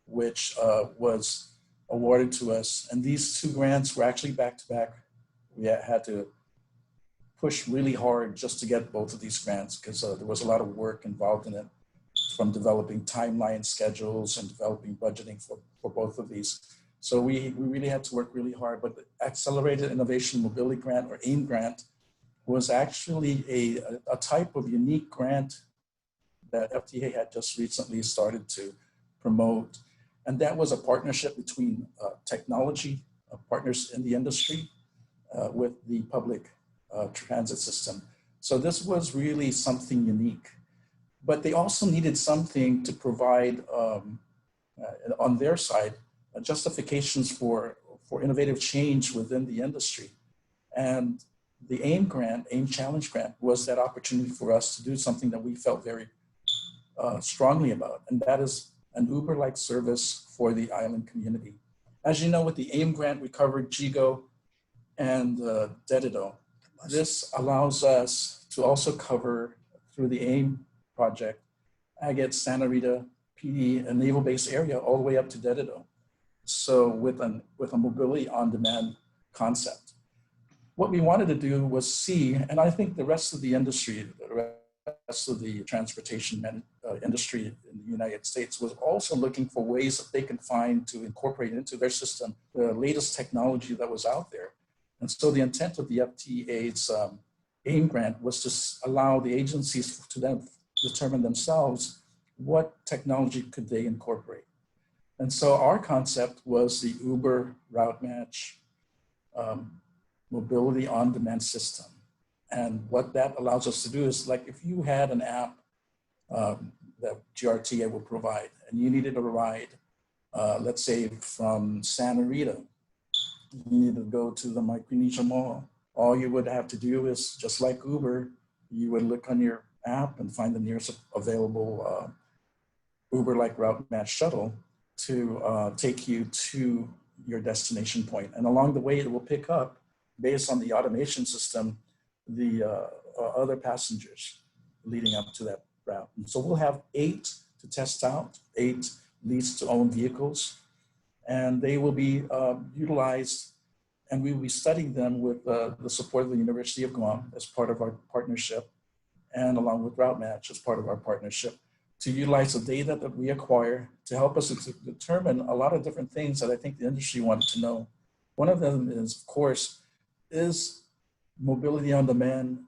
which was awarded to us. And these two grants were actually back-to-back. We had to push really hard just to get both of these grants because there was a lot of work involved in it, from developing timeline schedules and developing budgeting for both of these. So we really had to work really hard, but the Accelerated Innovation Mobility Grant, or AIM grant, was actually a type of unique grant that FTA had just recently started to promote. And that was a partnership between technology partners in the industry with the public transit system. So this was really something unique. But they also needed something to provide on their side justifications for innovative change within the industry. And the AIM grant, AIM Challenge Grant, was that opportunity for us to do something that we felt very strongly about, and that is an Uber-like service for the island community. As you know, with the AIM grant, we covered Jigo and Dedido. This allows us to also cover, through the AIM project, Agate, Santa Rita, PD, and Naval Base area all the way up to Dedido. So with a mobility on-demand concept. What we wanted to do was see, and I think the rest of the industry, the rest of the transportation industry in the United States was also looking for ways that they can find to incorporate into their system the latest technology that was out there. And so the intent of the FTA's AIM grant was to allow the agencies to then determine themselves what technology could they incorporate. And so our concept was the Uber Route Match mobility on-demand system. And what that allows us to do is, like, if you had an app that GRTA would provide and you needed a ride, let's say from Santa Rita, you need to go to the Micronesia Mall. All you would have to do is, just like Uber, you would look on your app and find the nearest available Uber-like route match shuttle to take you to your destination point. And along the way, it will pick up, based on the automation system, the other passengers leading up to that route. And so we'll have 8 to test out, 8 lease-to-own vehicles, and they will be utilized, and we will be studying them with the support of the University of Guam as part of our partnership, and along with Route Match as part of our partnership, to utilize the data that we acquire to help us to determine a lot of different things that I think the industry wanted to know. One of them is, of course, is mobility on demand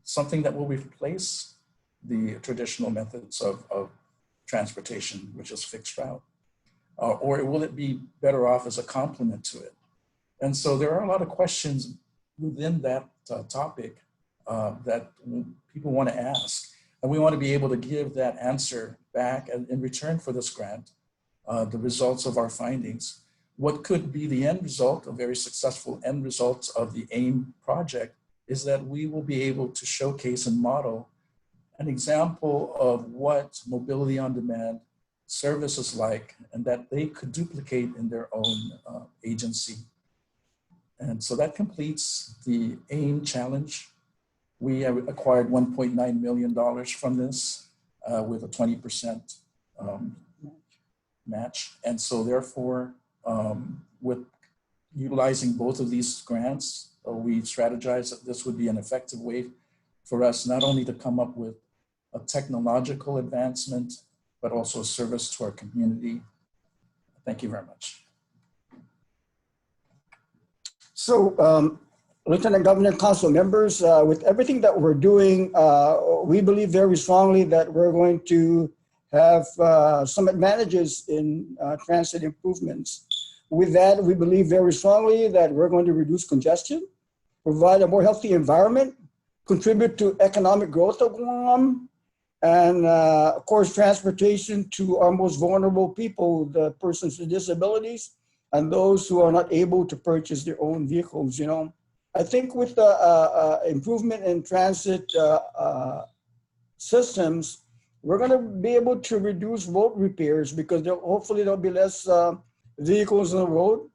something that will replace the traditional methods of transportation, which is fixed route? Or will it be better off as a complement to it? And so there are a lot of questions within that topic that people want to ask. And we want to be able to give that answer back in return for this grant, the results of our findings. What could be the end result, a very successful end result of the AIM project, is that we will be able to showcase and model an example of what mobility on demand service is like, and that they could duplicate in their own agency. And so that completes the AIM challenge. We have acquired $1.9 million from this with a 20% match. And so therefore, with utilizing both of these grants, we strategized that this would be an effective way for us not only to come up with a technological advancement, but also a service to our community. Thank you very much. So, Lieutenant Governor and Council members, with everything that we're doing, we believe very strongly that we're going to have some advantages in transit improvements. With that, we believe very strongly that we're going to reduce congestion, provide a more healthy environment, contribute to economic growth of Guam, and of course, transportation to our most vulnerable people, the persons with disabilities, and those who are not able to purchase their own vehicles. You know, I think with the improvement in transit systems, we're going to be able to reduce road repairs because hopefully there'll be less vehicles on the road.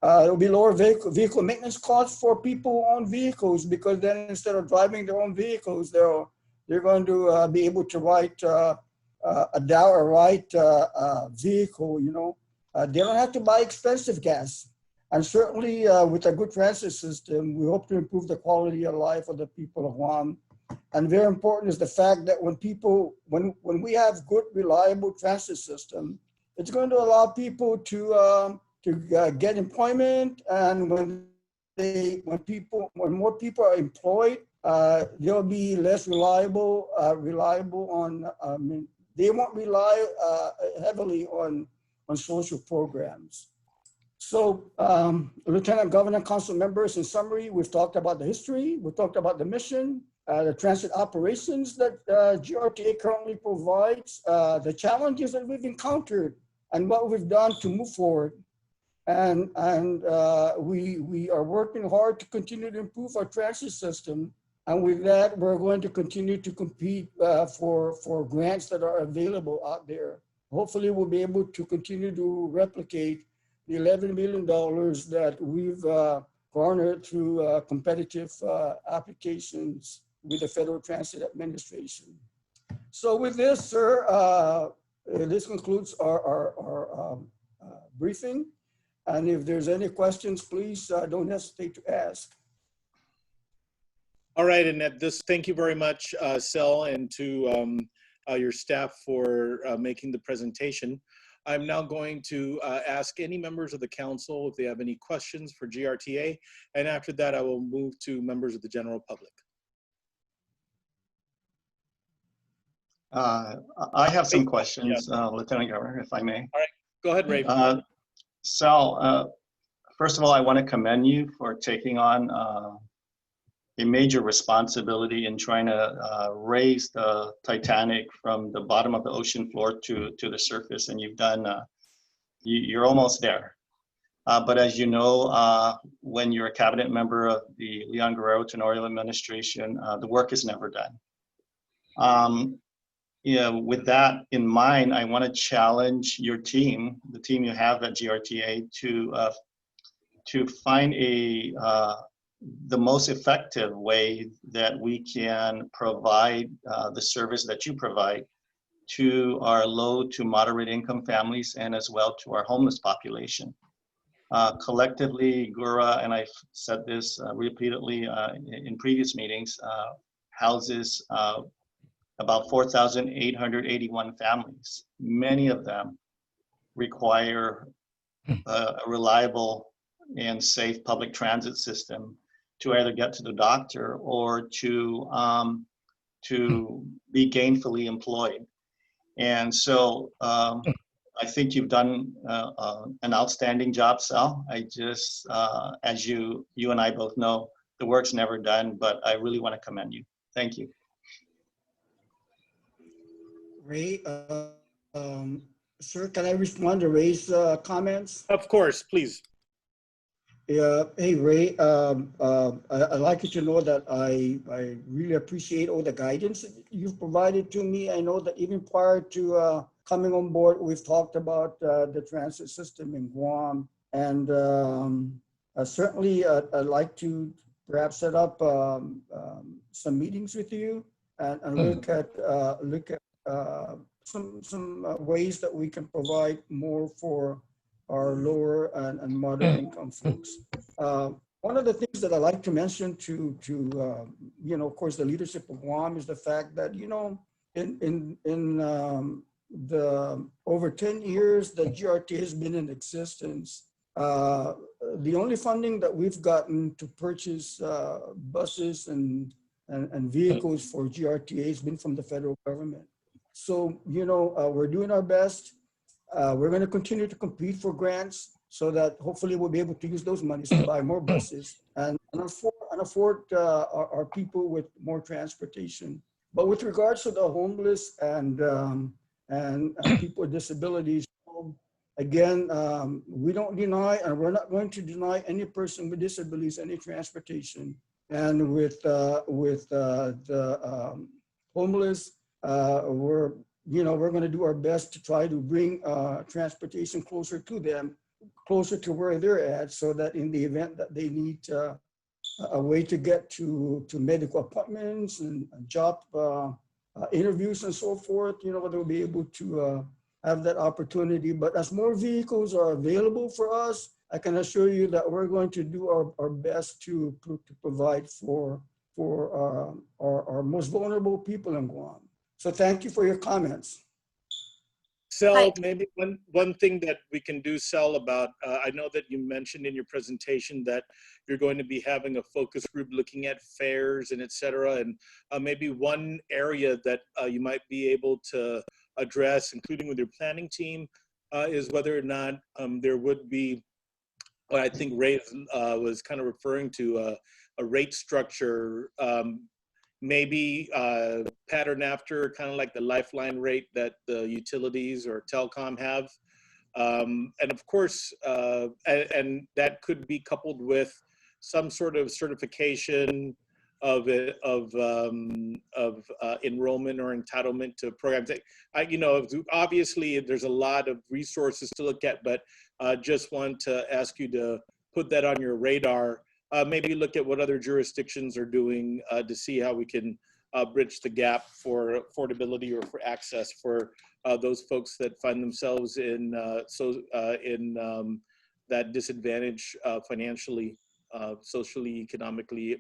There'll be lower vehicle maintenance costs for people who own vehicles, because then instead of driving their own vehicles, they're going to be able to ride a vehicle. You know, they don't have to buy expensive gas. And certainly with a good transit system, we hope to improve the quality of life of the people of Guam. And very important is the fact that when we have good, reliable transit system, it's going to allow people to get employment. And when more people are employed, they'll be less reliable on. They won't rely heavily on social programs. So, Lieutenant Governor, Council members, in summary, we've talked about the history, we've talked about the mission, the transit operations that GRTA currently provides, the challenges that we've encountered, and what we've done to move forward. And we are working hard to continue to improve our transit system. And with that, we're going to continue to compete for grants that are available out there. Hopefully, we'll be able to continue to replicate the $11 million that we've garnered through competitive applications with the Federal Transit Administration. So with this, sir, this concludes our briefing. And if there's any questions, please don't hesitate to ask. All right, and at this, thank you very much, Sel, and to your staff for making the presentation. I'm now going to ask any members of the council if they have any questions for GRTA, and after that, I will move to members of the general public. I have some questions, Lieutenant Governor, if I may. All right, go ahead, Ray. Sal, first of all, I want to commend you for taking on a major responsibility in trying to raise the Titanic from the bottom of the ocean floor to the surface, and you've done, you're almost there. But as you know, when you're a cabinet member of the Leon Guerrero Tenorio administration, the work is never done. With that in mind, I want to challenge your team, the team you have at GRTA, to find the most effective way that we can provide the service that you provide to our low to moderate income families and as well to our homeless population. Collectively, GURA, and I've said this repeatedly in previous meetings, houses about 4,881 families. Many of them require a reliable and safe public transit system to either get to the doctor or to be gainfully employed. And so I think you've done an outstanding job, Sal. I just, as you and I both know, the work's never done, but I really want to commend you. Thank you. Ray, sir, can I respond to Ray's comments? Of course, please. Yeah. Hey, Ray, I'd like you to know that I really appreciate all the guidance that you've provided to me. I know that even prior to coming on board, we've talked about the transit system in Guam. And certainly I'd like to perhaps set up some meetings with you and look at some ways that we can provide more for our lower and moderate income folks. One of the things that I like to mention to of course, the leadership of Guam is the fact that, in the over 10 years that GRT has been in existence, the only funding that we've gotten to purchase buses and vehicles for GRTA has been from the federal government. So, you know, we're doing our best. We're going to continue to compete for grants so that hopefully we'll be able to use those monies to buy more buses and afford our people with more transportation. But with regards to the homeless and people with disabilities, again, we don't deny, and we're not going to deny any person with disabilities any transportation. And with the homeless, we're going to do our best to try to bring transportation closer to them, closer to where they're at, so that in the event that they need a way to get to medical appointments and job interviews and so forth, you know, they'll be able to have that opportunity. But as more vehicles are available for us, I can assure you that we're going to do our best to provide for our most vulnerable people in Guam. So thank you for your comments. Sel, maybe one thing that we can do, Sel, about, I know that you mentioned in your presentation that you're going to be having a focus group looking at fares and et cetera, and maybe one area that you might be able to address, including with your planning team, is whether or not there would be, what I think Ray was kind of referring to, a rate structure, maybe pattern after kind of like the lifeline rate that the utilities or telecom have. And of course, and that could be coupled with some sort of certification of enrollment or entitlement to programs. You know, obviously there's a lot of resources to look at, but just want to ask you to put that on your radar. Maybe look at what other jurisdictions are doing to see how we can bridge the gap for affordability or for access for those folks that find themselves in that disadvantage financially, socially, economically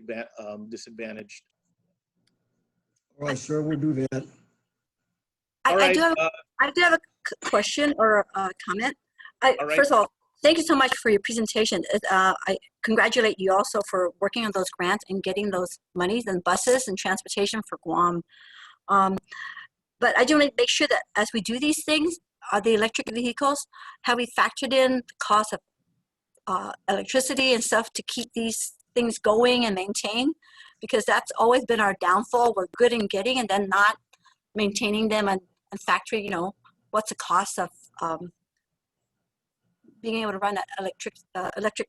disadvantaged. Well, I sure will do that. I do have a question or a comment. First of all, thank you so much for your presentation. I congratulate you also for working on those grants and getting those monies and buses and transportation for Guam. But I do want to make sure that as we do these things, the electric vehicles, have we factored in the cost of electricity and stuff to keep these things going and maintain? Because that's always been our downfall. We're good in getting and then not maintaining them and factoring, you know, what's the cost of being able to run that electric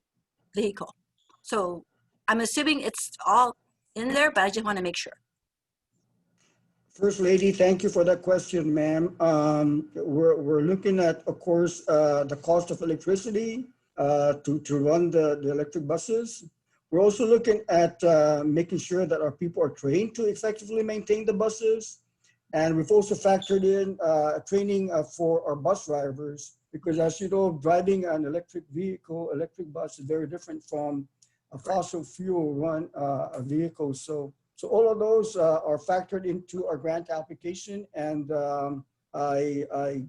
vehicle. So I'm assuming it's all in there, but I just want to make sure. First Lady, thank you for that question, ma'am. We're looking at, of course, the cost of electricity to run the electric buses. We're also looking at making sure that our people are trained to effectively maintain the buses. And we've also factored in training for our bus drivers, because as you know, driving an electric vehicle, electric bus is very different from a fossil fuel run vehicle. So all of those are factored into our grant application. And I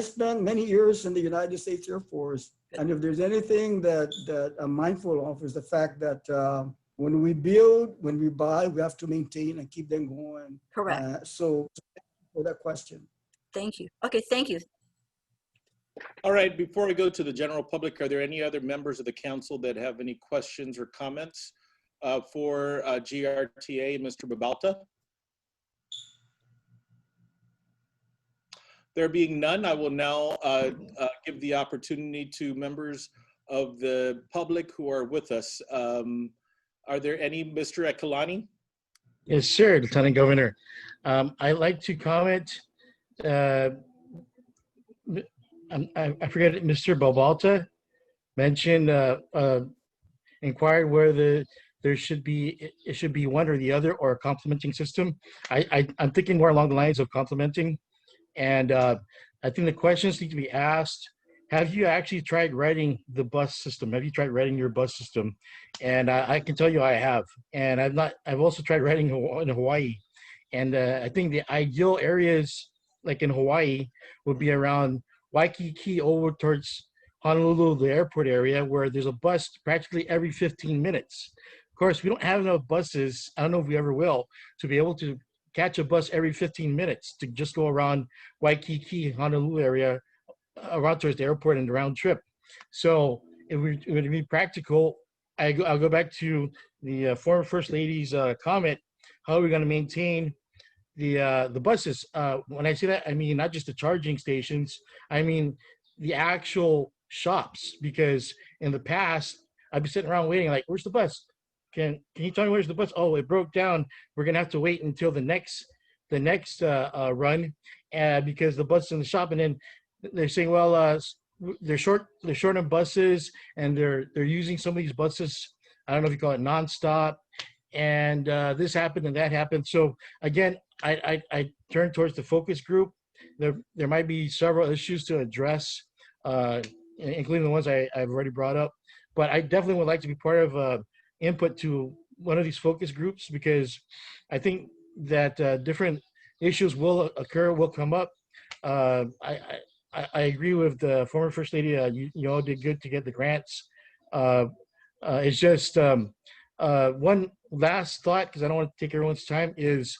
spent many years in the United States Air Force. And if there's anything that I'm mindful of is the fact that when we build, when we buy, we have to maintain and keep them going. Correct. So thank you for that question. Thank you. Okay, thank you. All right, before we go to the general public, are there any other members of the council that have any questions or comments for GRTA, Mr. Babalta? There being none, I will now give the opportunity to members of the public who are with us. Are there any, Mr. Ekalani? Yes, sure, Lieutenant Governor. I'd like to comment. I forget, Mr. Babalta mentioned, inquired whether there should be, it should be one or the other or a complementing system. I'm thinking more along the lines of complementing. And I think the questions need to be asked. Have you actually tried writing the bus system? Have you tried writing your bus system? And I can tell you I have. And I've also tried writing in Hawaii. And I think the ideal areas like in Hawaii would be around Waikiki over towards Honolulu, the airport area, where there's a bus practically every 15 minutes. Of course, we don't have enough buses, I don't know if we ever will, to be able to catch a bus every 15 minutes to just go around Waikiki, Honolulu area, around towards the airport and the round trip. So it would be practical. I'll go back to the former First Lady's comment. How are we going to maintain the buses? When I say that, I mean not just the charging stations. I mean the actual shops, because in the past I'd be sitting around waiting, like, where's the bus? Can you tell me where's the bus? Oh, it broke down. We're gonna have to wait until the next run, because the bus is in the shop, and then they're saying, well, they're short on buses, and they're using some of these buses. I don't know if you call it nonstop, and this happened and that happened. So again, I turn towards the focus group. There might be several issues to address, including the ones I've already brought up. But I definitely would like to be part of input to one of these focus groups, because I think that different issues will come up. I agree with the former First Lady. You all did good to get the grants. It's just one last thought, because I don't want to take everyone's time, is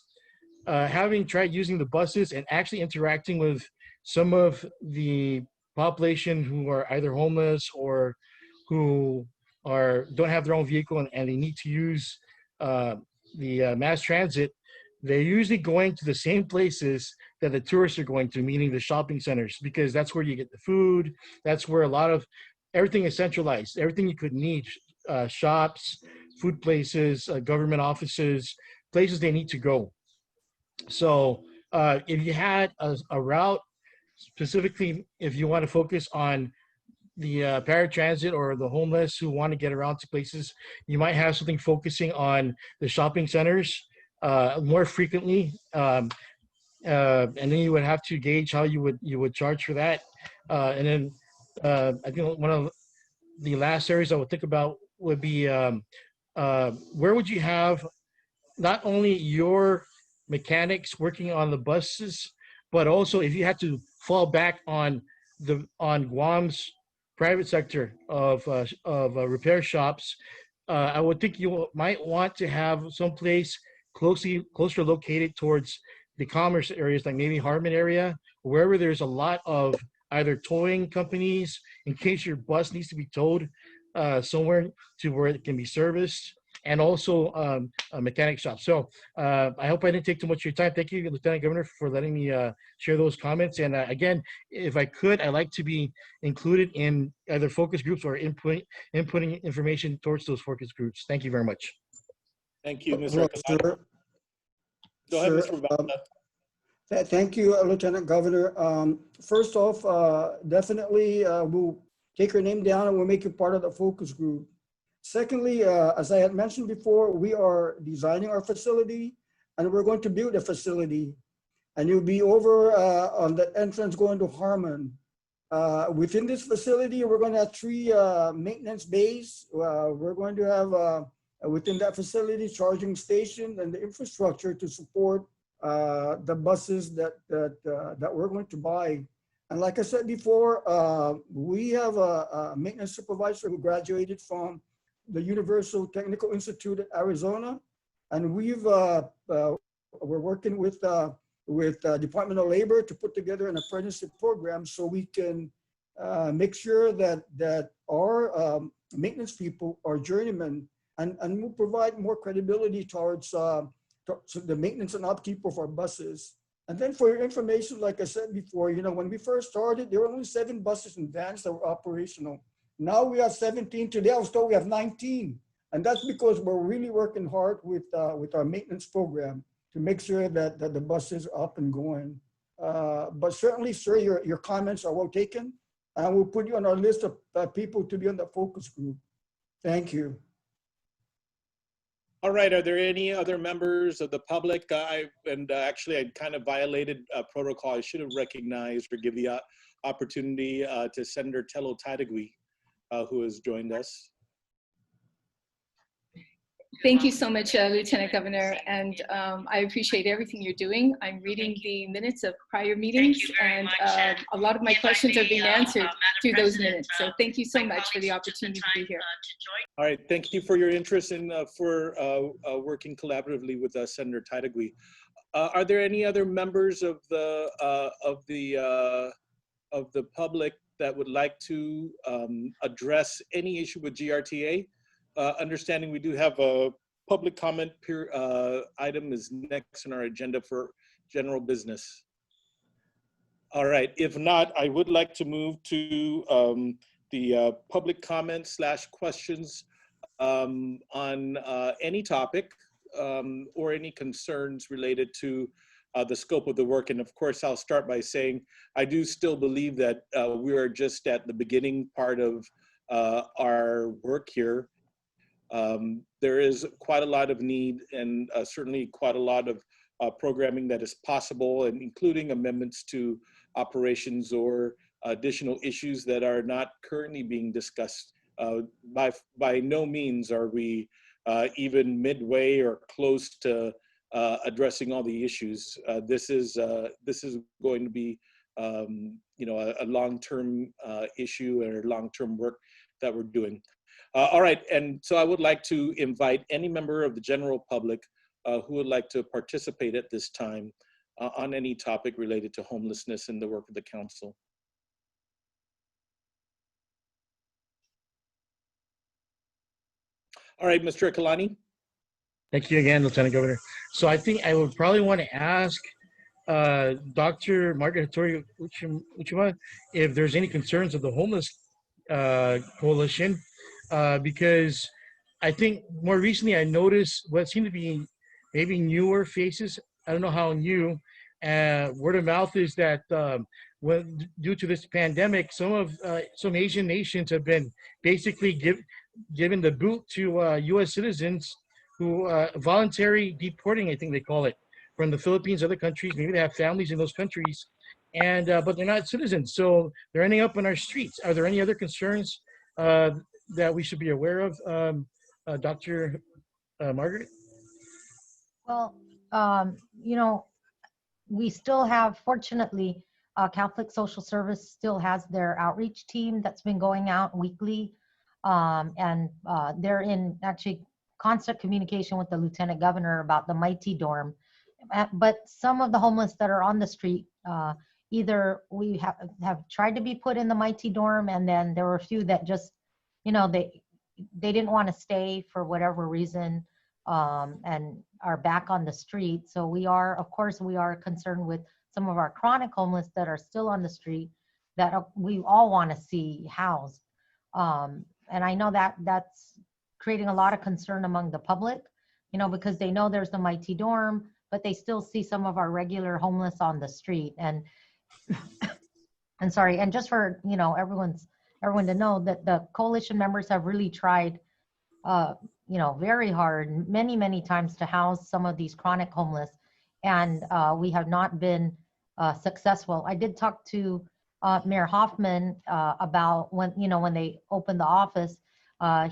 having tried using the buses and actually interacting with some of the population who are either homeless or who don't have their own vehicle, and they need to use the mass transit. They're usually going to the same places that the tourists are going to, meaning the shopping centers, because that's where you get the food. That's where a lot of everything is centralized. Everything you could need, shops, food places, government offices, places they need to go. So if you had a route, specifically if you want to focus on the paratransit or the homeless who want to get around to places, you might have something focusing on the shopping centers more frequently, and then you would have to gauge how you would charge for that. And then I think one of the last areas I would think about would be where would you have not only your mechanics working on the buses, but also if you had to fall back on Guam's private sector of repair shops, I would think you might want to have someplace closer located towards the commerce areas, like maybe Harmon area, wherever there's a lot of either towing companies in case your bus needs to be towed somewhere to where it can be serviced, and also a mechanic shop. So I hope I didn't take too much of your time. Thank you, Lieutenant Governor, for letting me share those comments. And again, if I could, I'd like to be included in either focus groups or inputting information towards those focus groups. Thank you very much. Thank you, Mr. Sure. Go ahead, Sure. Mr. Babata. Thank you, Lieutenant Governor. First off, definitely we'll take your name down and we'll make you part of the focus group. Secondly, as I had mentioned before, we are designing our facility and we're going to build a facility. And you'll be over on the entrance going to Harmon. Within this facility, we're going to have 3 maintenance bays. We're going to have within that facility charging station and the infrastructure to support the buses that we're going to buy. And like I said before, we have a maintenance supervisor who graduated from the Universal Technical Institute of Arizona, and we're working with Department of Labor to put together an apprenticeship program so we can make sure that our maintenance people are journeymen, and will provide more credibility towards the maintenance and upkeep of our buses. And then for your information, like I said before, when we first started, there were only 7 buses and vans that were operational. Now we have 17. Today I was told we have 19. And that's because we're really working hard with our maintenance program to make sure that the buses are up and going. But certainly, sir, your comments are well taken. And we'll put you on our list of people to be on the focus group. Thank you. All right, are there any other members of the public? Actually, I kind of violated protocol. I should have recognized or give the opportunity to Senator Tello Tadegui, who has joined us. Thank you so much, Lieutenant Governor, and I appreciate everything you're doing. I'm reading the minutes of prior meetings, and a lot of my questions are being answered through those minutes. So thank you so much for the opportunity to be here. All right, thank you for your interest in for working collaboratively with Senator Titagui. Are there any other members of the public that would like to address any issue with GRTA? Understanding we do have a public comment item is next on our agenda for general business. All right, if not, I would like to move to the public comments / questions on any topic or any concerns related to the scope of the work. And of course, I'll start by saying, I do still believe that we are just at the beginning part of our work here. There is quite a lot of need and certainly quite a lot of programming that is possible, and including amendments to operations or additional issues that are not currently being discussed. By no means are we even midway or close to addressing all the issues. This is going to be a long-term issue or long-term work that we're doing. All right, and so I would like to invite any member of the general public who would like to participate at this time on any topic related to homelessness and the work of the council. All right, Mr. Akalani. Thank you again, Lieutenant Governor. So I think I would probably want to ask Dr. Margaret Uchima if there's any concerns of the homeless coalition, because I think more recently I noticed what seemed to be maybe newer faces. I don't know how new. Word of mouth is that due to this pandemic, some Asian nations have been basically given the boot to U.S. citizens who voluntary deporting, I think they call it, from the Philippines, other countries. Maybe they have families in those countries, and but they're not citizens, so they're ending up on our streets. Are there any other concerns that we should be aware of, Dr. Margaret? Well, we still have, fortunately, Catholic Social Service still has their outreach team that's been going out weekly, and they're in actually constant communication with the Lieutenant Governor about the Mighty Dorm. But some of the homeless that are on the street, either we have tried to be put in the Mighty Dorm, and then there were a few that just, they didn't want to stay for whatever reason, and are back on the street. So of course, we are concerned with some of our chronic homeless that are still on the street that we all want to see housed. And I know that that's creating a lot of concern among the public, because they know there's the Mighty Dorm, but they still see some of our regular homeless on the street. And and just for, everyone to know that the coalition members have really tried, very hard, many, many times to house some of these chronic homeless. And we have not been successful. I did talk to Mayor Hoffman about when they opened the office.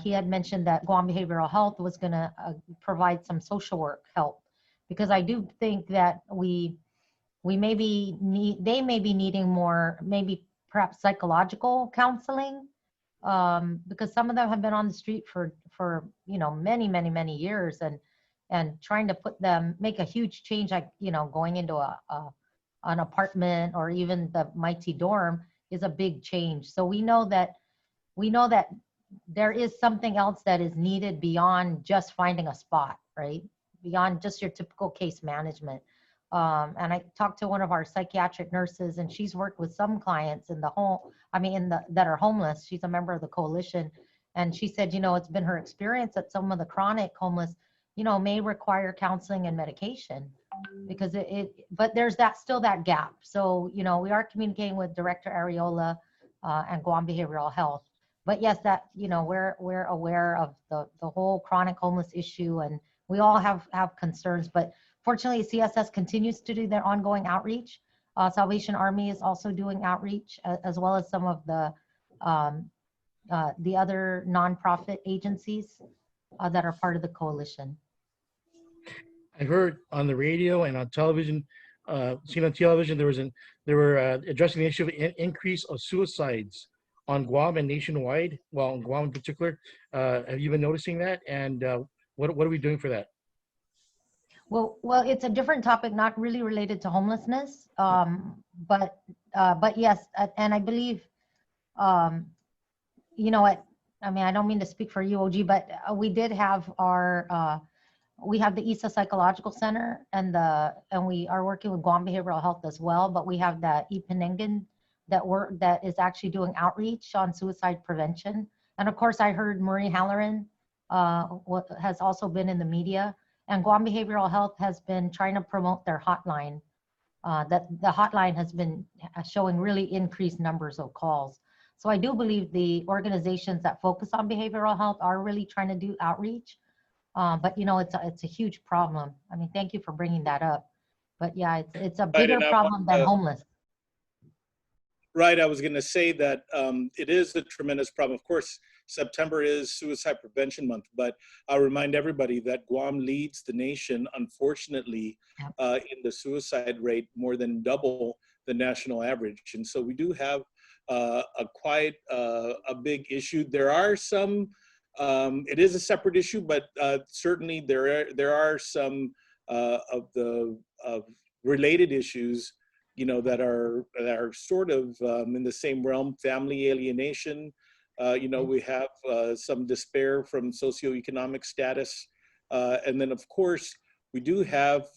He had mentioned that Guam Behavioral Health was going to provide some social work help, because I do think that they may be needing more, maybe perhaps psychological counseling, because some of them have been on the street for many, many, many years, and trying to make a huge change, like going into an apartment or even the Mighty Dorm is a big change. So we know that there is something else that is needed beyond just finding a spot, right? Beyond just your typical case management. And I talked to one of our psychiatric nurses, and she's worked with some clients in the home, that are homeless. She's a member of the coalition. And she said, it's been her experience that some of the chronic homeless, may require counseling and medication, because but there's still that gap. So, we are communicating with Director Areola and Guam Behavioral Health. But yes, that, we're aware of the whole chronic homeless issue, and we all have concerns. But fortunately, CSS continues to do their ongoing outreach. Salvation Army is also doing outreach, as well as some of the other nonprofit agencies. that are part of the coalition. I heard on the radio and on television, seen on television, they were addressing the issue of increase of suicides on Guam and nationwide. Well, on Guam in particular, have you been noticing that? And what are we doing for that? Well, it's a different topic, not really related to homelessness, but yes, and I believe, you know what? I mean, I don't mean to speak for UOG, but we did have our. We have the ISA Psychological Center, and we are working with Guam Behavioral Health as well. But we have the Penangan that is actually doing outreach on suicide prevention. And of course, I heard Marie Halloran has also been in the media, and Guam Behavioral Health has been trying to promote their hotline. That the hotline has been showing really increased numbers of calls. So I do believe the organizations that focus on behavioral health are really trying to do outreach. But you know, it's a huge problem. I mean, thank you for bringing that up. But yeah, it's a bigger problem than homeless. Right, I was going to say that it is a tremendous problem. Of course, September is Suicide Prevention Month, but I'll remind everybody that Guam leads the nation, unfortunately, in the suicide rate, more than double the national average. And so we do have quite a big issue. There are some. It is a separate issue, but certainly there are some of the related issues, you know, that are sort of in the same realm. Family alienation, you know, we have some despair from socioeconomic status, and then of course we do have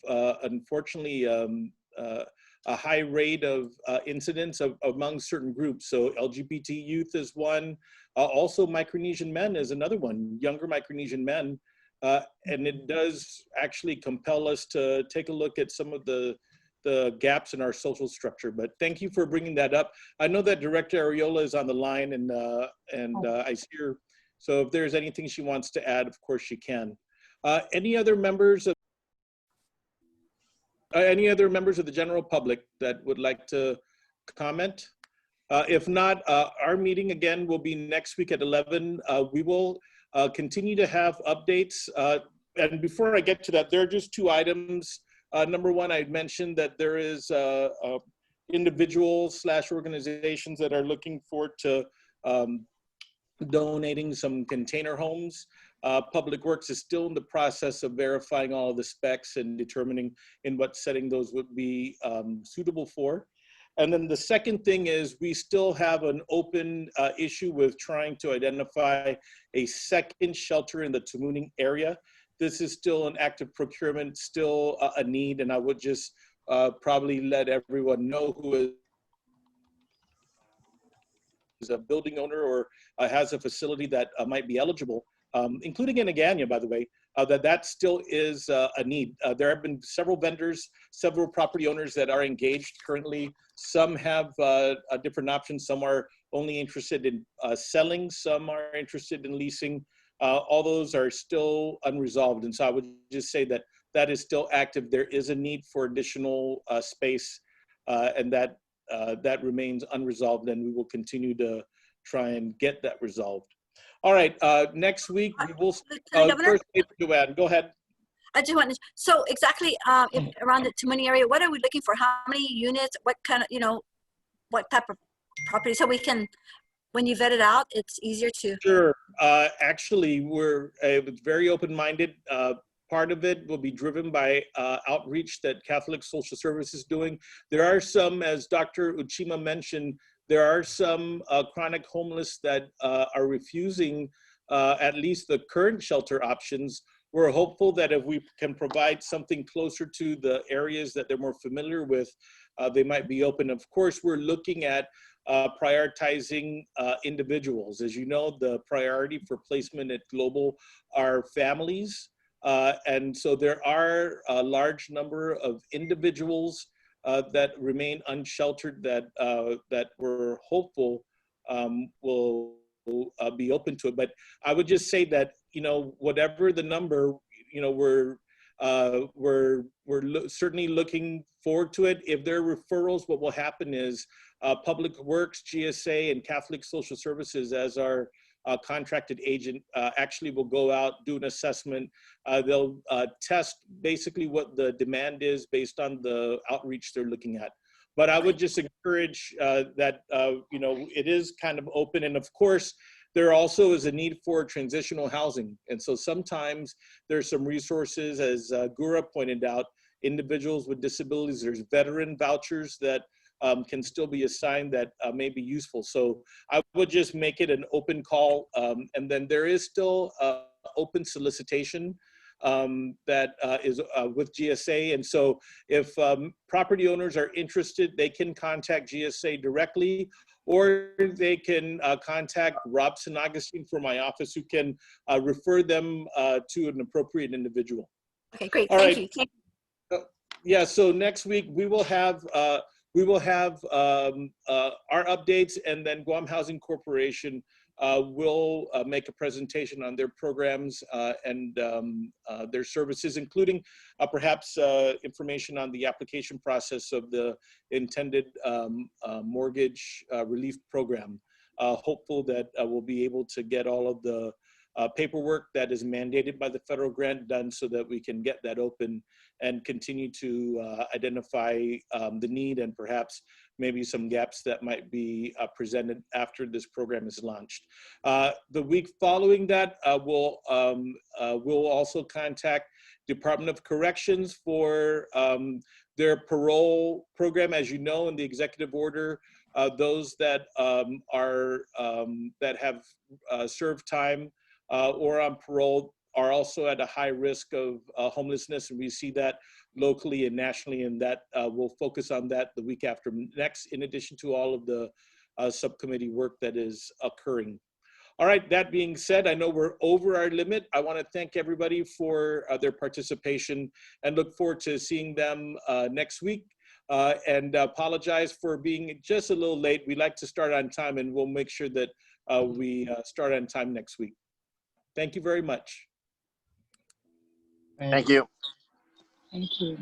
unfortunately a high rate of incidents among certain groups. So LGBT youth is one. Also Micronesian men is another one, younger Micronesian men. And it does actually compel us to take a look at some of the gaps in our social structure. But thank you for bringing that up. I know that Director Ariola is on the line, and I see her. So if there's anything she wants to add, of course she can. Any other members of the general public that would like to comment? If not, our meeting again will be next week at 11. We will continue to have updates. And before I get to that, there are just two items. Number one, I mentioned that there is individuals / organizations that are looking forward to donating some container homes. Public Works is still in the process of verifying all of the specs and determining in what setting those would be suitable for. And then the second thing is we still have an open issue with trying to identify a second shelter in the Tamuning area. This is still an active procurement, still a need, and I would just probably let everyone know who is a building owner or has a facility that might be eligible, including in Agana, by the way, that still is a need. There have been several vendors, several property owners that are engaged currently. Some have different options. Some are only interested in selling. Some are interested in leasing. All those are still unresolved. And so I would just say that that is still active. There is a need for additional space, and that remains unresolved, and we will continue to try and get that resolved. All right, next week we will, first, Joanne, go ahead. I just want to, so exactly around the Tamuning area, what are we looking for? How many units, what kind of, you know, what type of property? So we can, when you vet it out, it's easier to. Sure, actually we're very open-minded. Part of it will be driven by outreach that Catholic Social Service is doing. There are some, as Dr. Uchima mentioned, there are some chronic homeless that are refusing at least the current shelter options. We're hopeful that if we can provide something closer to the areas that they're more familiar with, they might be open. Of course, we're looking at prioritizing individuals. As you know, the priority for placement at Global are families. And so there are a large number of individuals that remain unsheltered that we're hopeful will be open to it. But I would just say that, you know, whatever the number, you know, we're certainly looking forward to it. If there are referrals, what will happen is Public Works, GSA, and Catholic Social Services as our contracted agent actually will go out, do an assessment. They'll test basically what the demand is based on the outreach they're looking at. But I would just encourage that, you know, it is kind of open. And of course, there also is a need for transitional housing. And so sometimes there's some resources, as Gura pointed out, individuals with disabilities, there's veteran vouchers that can still be assigned that may be useful. So I would just make it an open call. And then there is still open solicitation that is with GSA. And so if property owners are interested, they can contact GSA directly, or they can contact Rob Augustine from my office, who can refer them to an appropriate individual. Okay, great. All Thank right. you. Yeah, so next week we will have our updates, and then Guam Housing Corporation will make a presentation on their programs and their services, including perhaps information on the application process of the intended mortgage relief program. Hopeful that we'll be able to get all of the paperwork that is mandated by the federal grant done so that we can get that open and continue to identify the need and perhaps maybe some gaps that might be presented after this program is launched. The week following that, we'll also contact Department of Corrections for their parole program. As you know, in the executive order, those that that have served time or on parole are also at a high risk of homelessness, and we see that locally and nationally, and that we'll focus on that the week after next, in addition to all of the subcommittee work that is occurring. All right, that being said, I know we're over our limit. I want to thank everybody for their participation and look forward to seeing them next week. And apologize for being just a little late. We like to start on time, and we'll make sure that we start on time next week. Thank you very much. Thank you. Thank you.